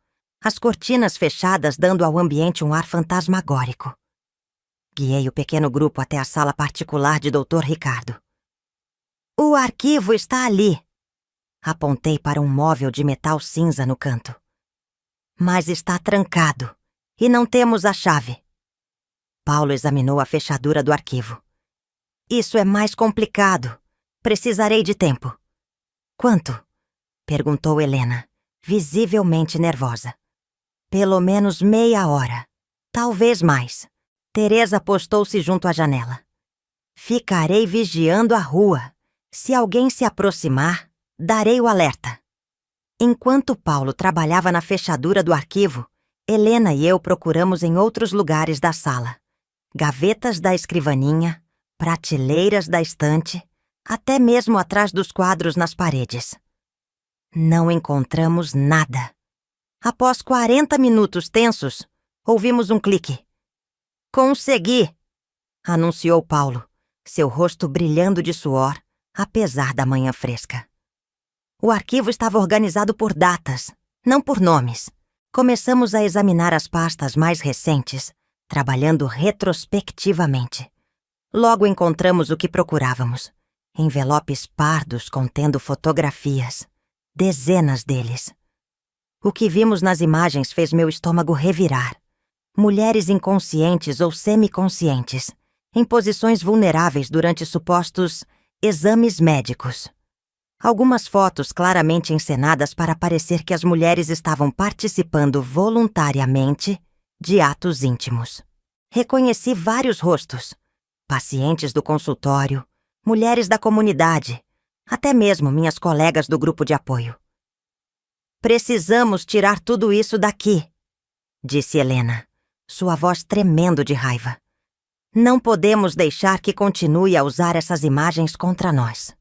as cortinas fechadas dando ao ambiente um ar fantasmagórico. Guiei o pequeno grupo até a sala particular de Dr. Ricardo. O arquivo está ali. Apontei para um móvel de metal cinza no canto. Mas está trancado e não temos a chave. Paulo examinou a fechadura do arquivo. Isso é mais complicado. Precisarei de tempo. Quanto? Perguntou Helena, visivelmente nervosa. Pelo menos meia hora. Talvez mais. Teresa postou-se junto à janela. Ficarei vigiando a rua. Se alguém se aproximar, darei o alerta. Enquanto Paulo trabalhava na fechadura do arquivo, Helena e eu procuramos em outros lugares da sala. Gavetas da escrivaninha, prateleiras da estante, até mesmo atrás dos quadros nas paredes. Não encontramos nada. Após 40 minutos tensos, ouvimos um clique. Consegui! Anunciou Paulo, seu rosto brilhando de suor, apesar da manhã fresca. O arquivo estava organizado por datas, não por nomes. Começamos a examinar as pastas mais recentes, trabalhando retrospectivamente. Logo encontramos o que procurávamos. Envelopes pardos contendo fotografias. Dezenas deles. O que vimos nas imagens fez meu estômago revirar. Mulheres inconscientes ou semiconscientes, em posições vulneráveis durante supostos exames médicos. Algumas fotos claramente encenadas para parecer que as mulheres estavam participando voluntariamente de atos íntimos. Reconheci vários rostos: pacientes do consultório, mulheres da comunidade, até mesmo minhas colegas do grupo de apoio. "Precisamos tirar tudo isso daqui", disse Helena, sua voz tremendo de raiva. "Não podemos deixar que continue a usar essas imagens contra nós.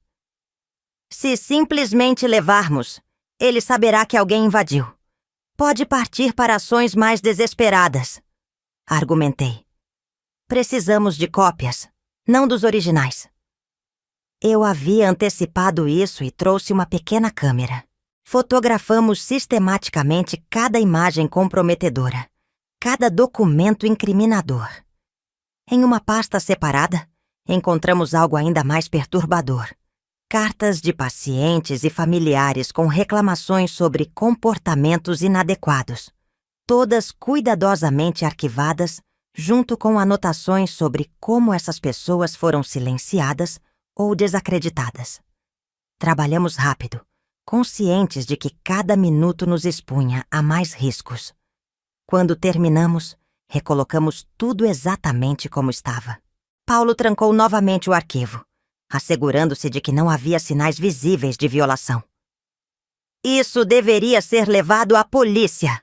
Se simplesmente levarmos, ele saberá que alguém invadiu. Pode partir para ações mais desesperadas", argumentei. "Precisamos de cópias, não dos originais." Eu havia antecipado isso e trouxe uma pequena câmera. Fotografamos sistematicamente cada imagem comprometedora, cada documento incriminador. Em uma pasta separada, encontramos algo ainda mais perturbador: cartas de pacientes e familiares com reclamações sobre comportamentos inadequados, todas cuidadosamente arquivadas, junto com anotações sobre como essas pessoas foram silenciadas ou desacreditadas. Trabalhamos rápido, conscientes de que cada minuto nos expunha a mais riscos. Quando terminamos, recolocamos tudo exatamente como estava. Paulo trancou novamente o arquivo, assegurando-se de que não havia sinais visíveis de violação. "Isso deveria ser levado à polícia",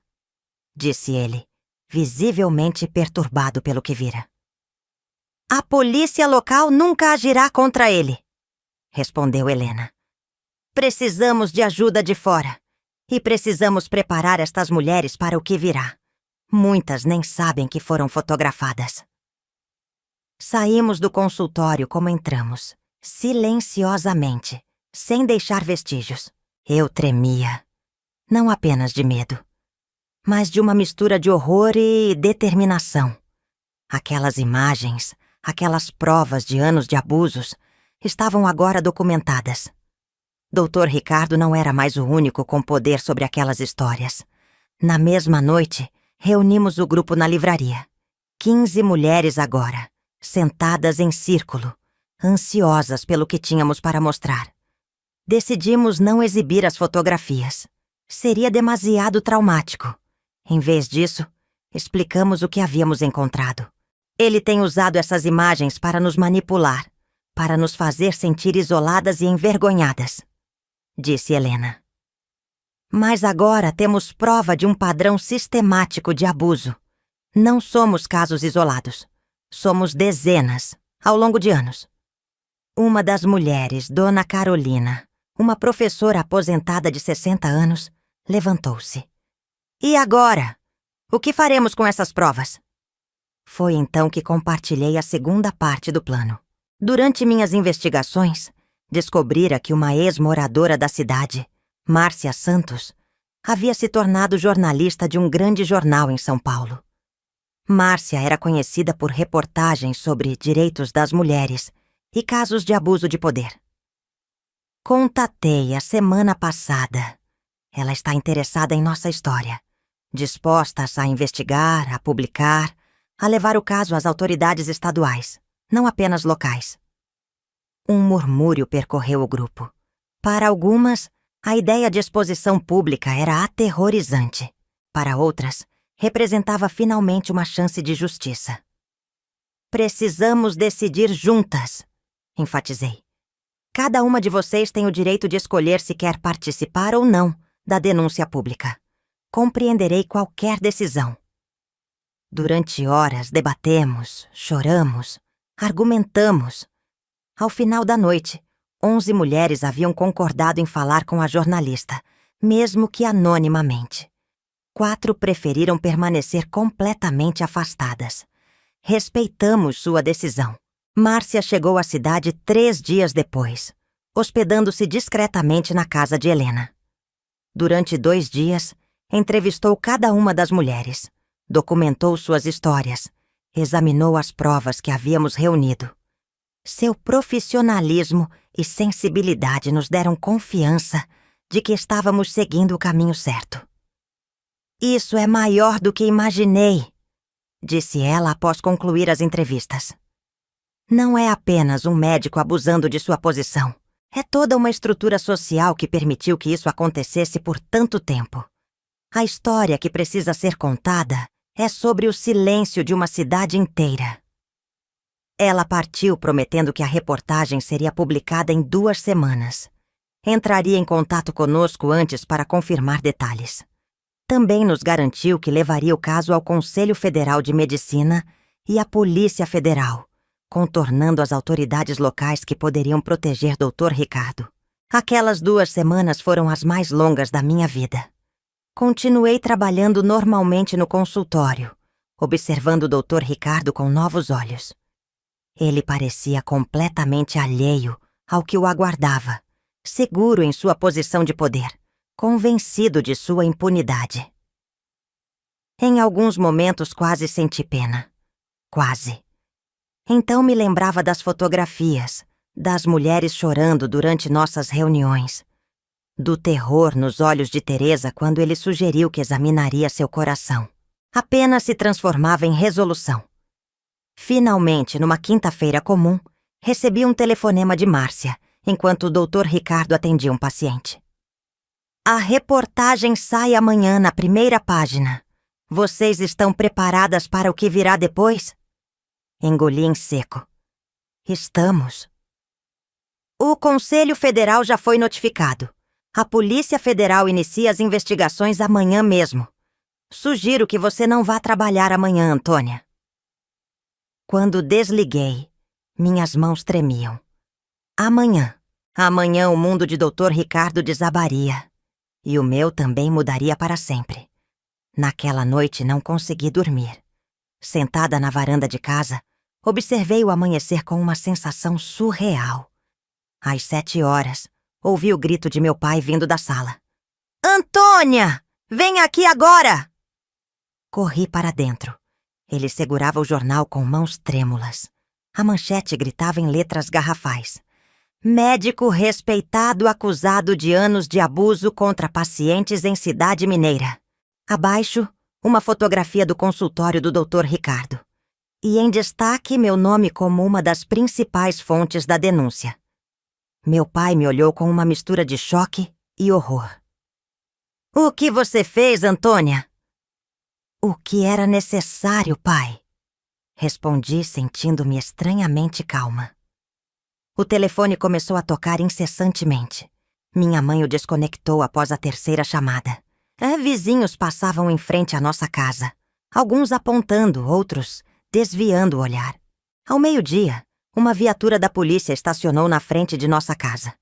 disse ele, visivelmente perturbado pelo que vira. "A polícia local nunca agirá contra ele", respondeu Helena. "Precisamos de ajuda de fora. E precisamos preparar estas mulheres para o que virá. Muitas nem sabem que foram fotografadas." Saímos do consultório como entramos, silenciosamente, sem deixar vestígios. Eu tremia, não apenas de medo, mas de uma mistura de horror e determinação. Aquelas imagens, aquelas provas de anos de abusos, estavam agora documentadas. Dr. Ricardo não era mais o único com poder sobre aquelas histórias. Na mesma noite, reunimos o grupo na livraria. 15 mulheres agora, sentadas em círculo, ansiosas pelo que tínhamos para mostrar. Decidimos não exibir as fotografias. Seria demasiado traumático. Em vez disso, explicamos o que havíamos encontrado. "Ele tem usado essas imagens para nos manipular, para nos fazer sentir isoladas e envergonhadas", disse Helena. "Mas agora temos prova de um padrão sistemático de abuso. Não somos casos isolados. Somos dezenas, ao longo de anos." Uma das mulheres, Dona Carolina, uma professora aposentada de 60 anos, levantou-se. "E agora? O que faremos com essas provas?" Foi então que compartilhei a segunda parte do plano. Durante minhas investigações, descobrira que uma ex-moradora da cidade, Márcia Santos, havia se tornado jornalista de um grande jornal em São Paulo. Márcia era conhecida por reportagens sobre direitos das mulheres e casos de abuso de poder. Contatei a semana passada. Ela está interessada em nossa história, disposta a investigar, a publicar, a levar o caso às autoridades estaduais, não apenas locais. Um murmúrio percorreu o grupo. Para algumas, a ideia de exposição pública era aterrorizante. Para outras, representava finalmente uma chance de justiça. "Precisamos decidir juntas", enfatizei. "Cada uma de vocês tem o direito de escolher se quer participar ou não da denúncia pública. Compreenderei qualquer decisão." Durante horas debatemos, choramos, argumentamos. Ao final da noite, 11 mulheres haviam concordado em falar com a jornalista, mesmo que anonimamente. 4 preferiram permanecer completamente afastadas. Respeitamos sua decisão. Márcia chegou à cidade 3 dias depois, hospedando-se discretamente na casa de Helena. Durante 2 dias, entrevistou cada uma das mulheres, documentou suas histórias, examinou as provas que havíamos reunido. Seu profissionalismo e sensibilidade nos deram confiança de que estávamos seguindo o caminho certo. "Isso é maior do que imaginei", disse ela após concluir as entrevistas. Não é apenas um médico abusando de sua posição. É toda uma estrutura social que permitiu que isso acontecesse por tanto tempo. A história que precisa ser contada é sobre o silêncio de uma cidade inteira. Ela partiu prometendo que a reportagem seria publicada em 2 semanas. Entraria em contato conosco antes para confirmar detalhes. Também nos garantiu que levaria o caso ao Conselho Federal de Medicina e à Polícia Federal, contornando as autoridades locais que poderiam proteger Dr. Ricardo. Aquelas 2 semanas foram as mais longas da minha vida. Continuei trabalhando normalmente no consultório, observando o Dr. Ricardo com novos olhos. Ele parecia completamente alheio ao que o aguardava, seguro em sua posição de poder, convencido de sua impunidade. Em alguns momentos quase senti pena. Quase. Então me lembrava das fotografias, das mulheres chorando durante nossas reuniões, do terror nos olhos de Teresa quando ele sugeriu que examinaria seu coração. Apenas se transformava em resolução. Finalmente, numa quinta-feira comum, recebi um telefonema de Márcia, enquanto o Dr. Ricardo atendia um paciente. A reportagem sai amanhã na primeira página. Vocês estão preparadas para o que virá depois? Engoli em seco. Estamos. O Conselho Federal já foi notificado. A Polícia Federal inicia as investigações amanhã mesmo. Sugiro que você não vá trabalhar amanhã, Antônia. Quando desliguei, minhas mãos tremiam. Amanhã o mundo de Dr. Ricardo desabaria. E o meu também mudaria para sempre. Naquela noite não consegui dormir. Sentada na varanda de casa, observei o amanhecer com uma sensação surreal. Às 7 horas, ouvi o grito de meu pai vindo da sala. Antônia! Vem aqui agora! Corri para dentro. Ele segurava o jornal com mãos trêmulas. A manchete gritava em letras garrafais. Médico respeitado acusado de anos de abuso contra pacientes em cidade mineira. Abaixo, uma fotografia do consultório do Dr. Ricardo. E em destaque, meu nome como uma das principais fontes da denúncia. Meu pai me olhou com uma mistura de choque e horror. O que você fez, Antônia? O que era necessário, pai? Respondi, sentindo-me estranhamente calma. O telefone começou a tocar incessantemente. Minha mãe o desconectou após a 3ª chamada. Vizinhos passavam em frente à nossa casa, alguns apontando, outros desviando o olhar. Ao meio-dia, uma viatura da polícia estacionou na frente de nossa casa.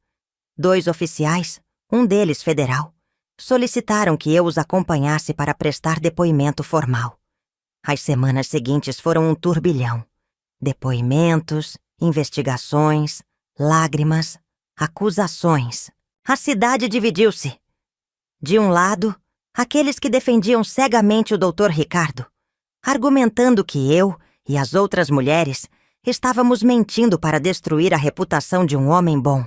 2 oficiais, um deles federal, solicitaram que eu os acompanhasse para prestar depoimento formal. As semanas seguintes foram um turbilhão. Depoimentos, investigações, lágrimas, acusações. A cidade dividiu-se. De um lado, aqueles que defendiam cegamente o Dr. Ricardo, argumentando que eu e as outras mulheres estávamos mentindo para destruir a reputação de um homem bom.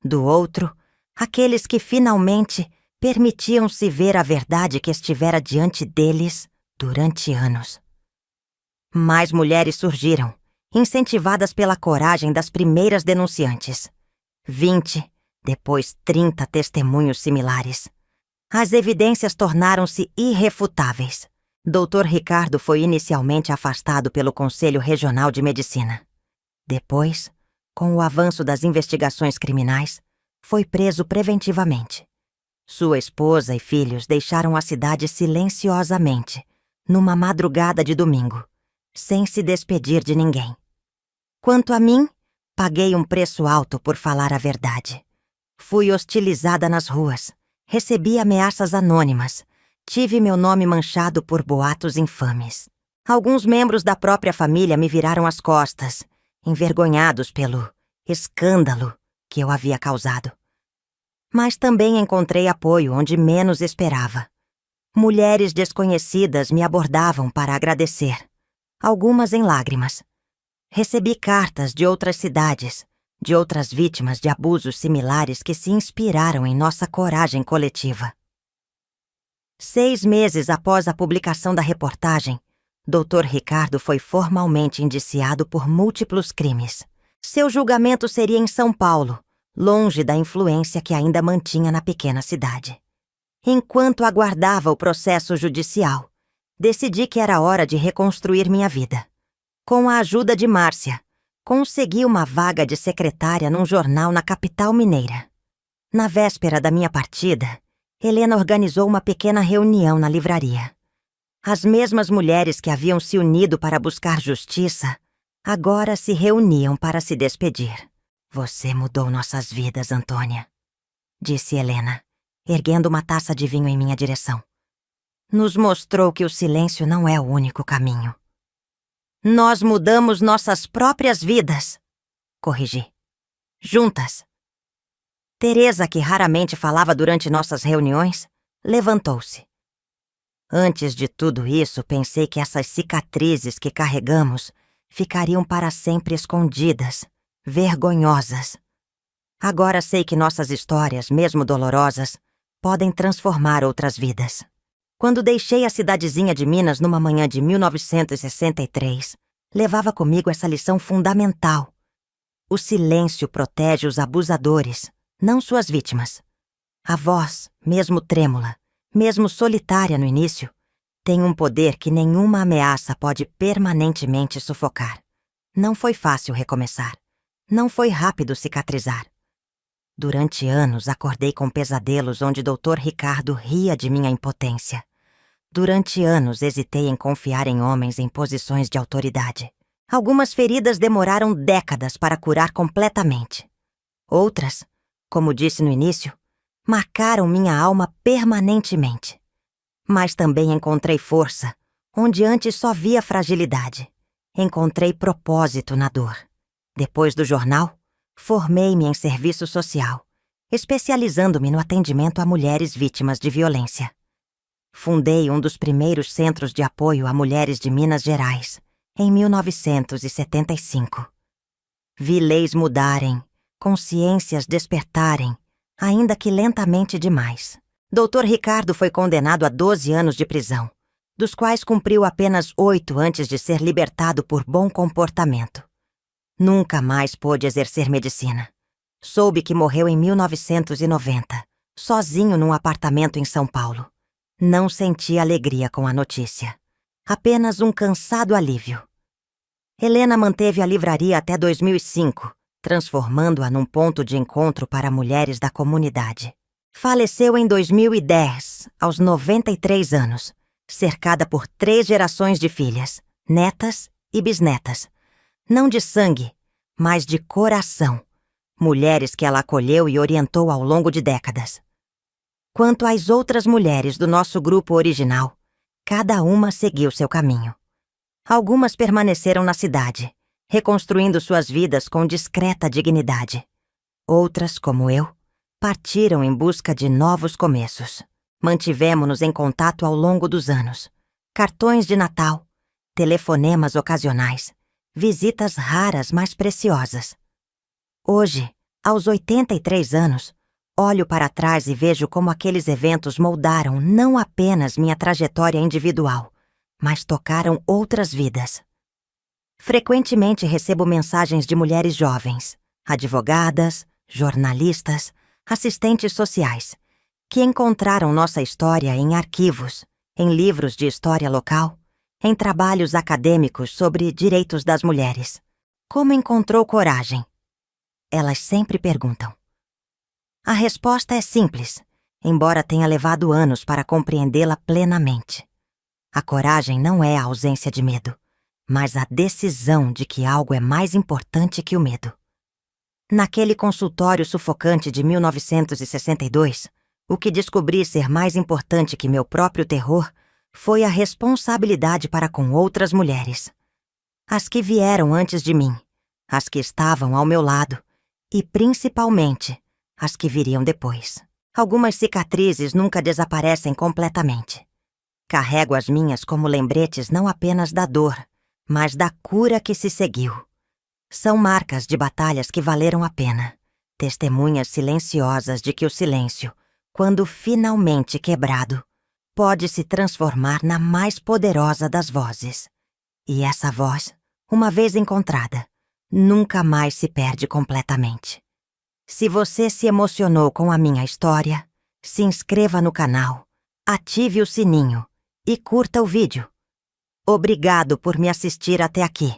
Do outro, aqueles que finalmente permitiam-se ver a verdade que estivera diante deles durante anos. Mais mulheres surgiram, incentivadas pela coragem das primeiras denunciantes. 20, depois 30 testemunhos similares. As evidências tornaram-se irrefutáveis. Dr. Ricardo foi inicialmente afastado pelo Conselho Regional de Medicina. Depois, com o avanço das investigações criminais, foi preso preventivamente. Sua esposa e filhos deixaram a cidade silenciosamente, numa madrugada de domingo, sem se despedir de ninguém. Quanto a mim, paguei um preço alto por falar a verdade. Fui hostilizada nas ruas, recebi ameaças anônimas, tive meu nome manchado por boatos infames. Alguns membros da própria família me viraram as costas, envergonhados pelo escândalo que eu havia causado. Mas também encontrei apoio onde menos esperava. Mulheres desconhecidas me abordavam para agradecer, algumas em lágrimas. Recebi cartas de outras cidades, de outras vítimas de abusos similares que se inspiraram em nossa coragem coletiva. 6 meses após a publicação da reportagem, Dr. Ricardo foi formalmente indiciado por múltiplos crimes. Seu julgamento seria em São Paulo, longe da influência que ainda mantinha na pequena cidade. Enquanto aguardava o processo judicial, decidi que era hora de reconstruir minha vida. Com a ajuda de Márcia, consegui uma vaga de secretária num jornal na capital mineira. Na véspera da minha partida, Helena organizou uma pequena reunião na livraria. As mesmas mulheres que haviam se unido para buscar justiça, agora se reuniam para se despedir. "Você mudou nossas vidas, Antônia", disse Helena, erguendo uma taça de vinho em minha direção. "Nos mostrou que o silêncio não é o único caminho." "Nós mudamos nossas próprias vidas", corrigi. "Juntas." Teresa, que raramente falava durante nossas reuniões, levantou-se. "Antes de tudo isso, pensei que essas cicatrizes que carregamos ficariam para sempre escondidas, vergonhosas. Agora sei que nossas histórias, mesmo dolorosas, podem transformar outras vidas." Quando deixei a cidadezinha de Minas numa manhã de 1963, levava comigo essa lição fundamental. O silêncio protege os abusadores, não suas vítimas. A voz, mesmo trêmula, mesmo solitária no início, tem um poder que nenhuma ameaça pode permanentemente sufocar. Não foi fácil recomeçar. Não foi rápido cicatrizar. Durante anos acordei com pesadelos onde Dr. Ricardo ria de minha impotência. Durante anos hesitei em confiar em homens em posições de autoridade. Algumas feridas demoraram décadas para curar completamente. Outras, como disse no início, marcaram minha alma permanentemente. Mas também encontrei força, onde antes só via fragilidade. Encontrei propósito na dor. Depois do jornal, formei-me em serviço social, especializando-me no atendimento a mulheres vítimas de violência. Fundei um dos primeiros centros de apoio a mulheres de Minas Gerais, em 1975. Vi leis mudarem, consciências despertarem, ainda que lentamente demais. Dr. Ricardo foi condenado a 12 anos de prisão, dos quais cumpriu apenas 8 antes de ser libertado por bom comportamento. Nunca mais pôde exercer medicina. Soube que morreu em 1990, sozinho num apartamento em São Paulo. Não senti alegria com a notícia. Apenas um cansado alívio. Helena manteve a livraria até 2005, transformando-a num ponto de encontro para mulheres da comunidade. Faleceu em 2010, aos 93 anos, cercada por 3 gerações de filhas, netas e bisnetas. Não de sangue, mas de coração. Mulheres que ela acolheu e orientou ao longo de décadas. Quanto às outras mulheres do nosso grupo original, cada uma seguiu seu caminho. Algumas permaneceram na cidade, reconstruindo suas vidas com discreta dignidade. Outras, como eu, partiram em busca de novos começos. Mantivemo-nos em contato ao longo dos anos. Cartões de Natal, telefonemas ocasionais, visitas raras, mas preciosas. Hoje, aos 83 anos, olho para trás e vejo como aqueles eventos moldaram não apenas minha trajetória individual, mas tocaram outras vidas. Frequentemente recebo mensagens de mulheres jovens, advogadas, jornalistas, assistentes sociais, que encontraram nossa história em arquivos, em livros de história local, em trabalhos acadêmicos sobre direitos das mulheres. Como encontrou coragem? Elas sempre perguntam. A resposta é simples, embora tenha levado anos para compreendê-la plenamente. A coragem não é a ausência de medo, mas a decisão de que algo é mais importante que o medo. Naquele consultório sufocante de 1962, o que descobri ser mais importante que meu próprio terror foi a responsabilidade para com outras mulheres. As que vieram antes de mim, as que estavam ao meu lado e, principalmente, as que viriam depois. Algumas cicatrizes nunca desaparecem completamente. Carrego as minhas como lembretes não apenas da dor, mas da cura que se seguiu. São marcas de batalhas que valeram a pena, testemunhas silenciosas de que o silêncio, quando finalmente quebrado, pode se transformar na mais poderosa das vozes. E essa voz, uma vez encontrada, nunca mais se perde completamente. Se você se emocionou com a minha história, se inscreva no canal, ative o sininho e curta o vídeo. Obrigado por me assistir até aqui.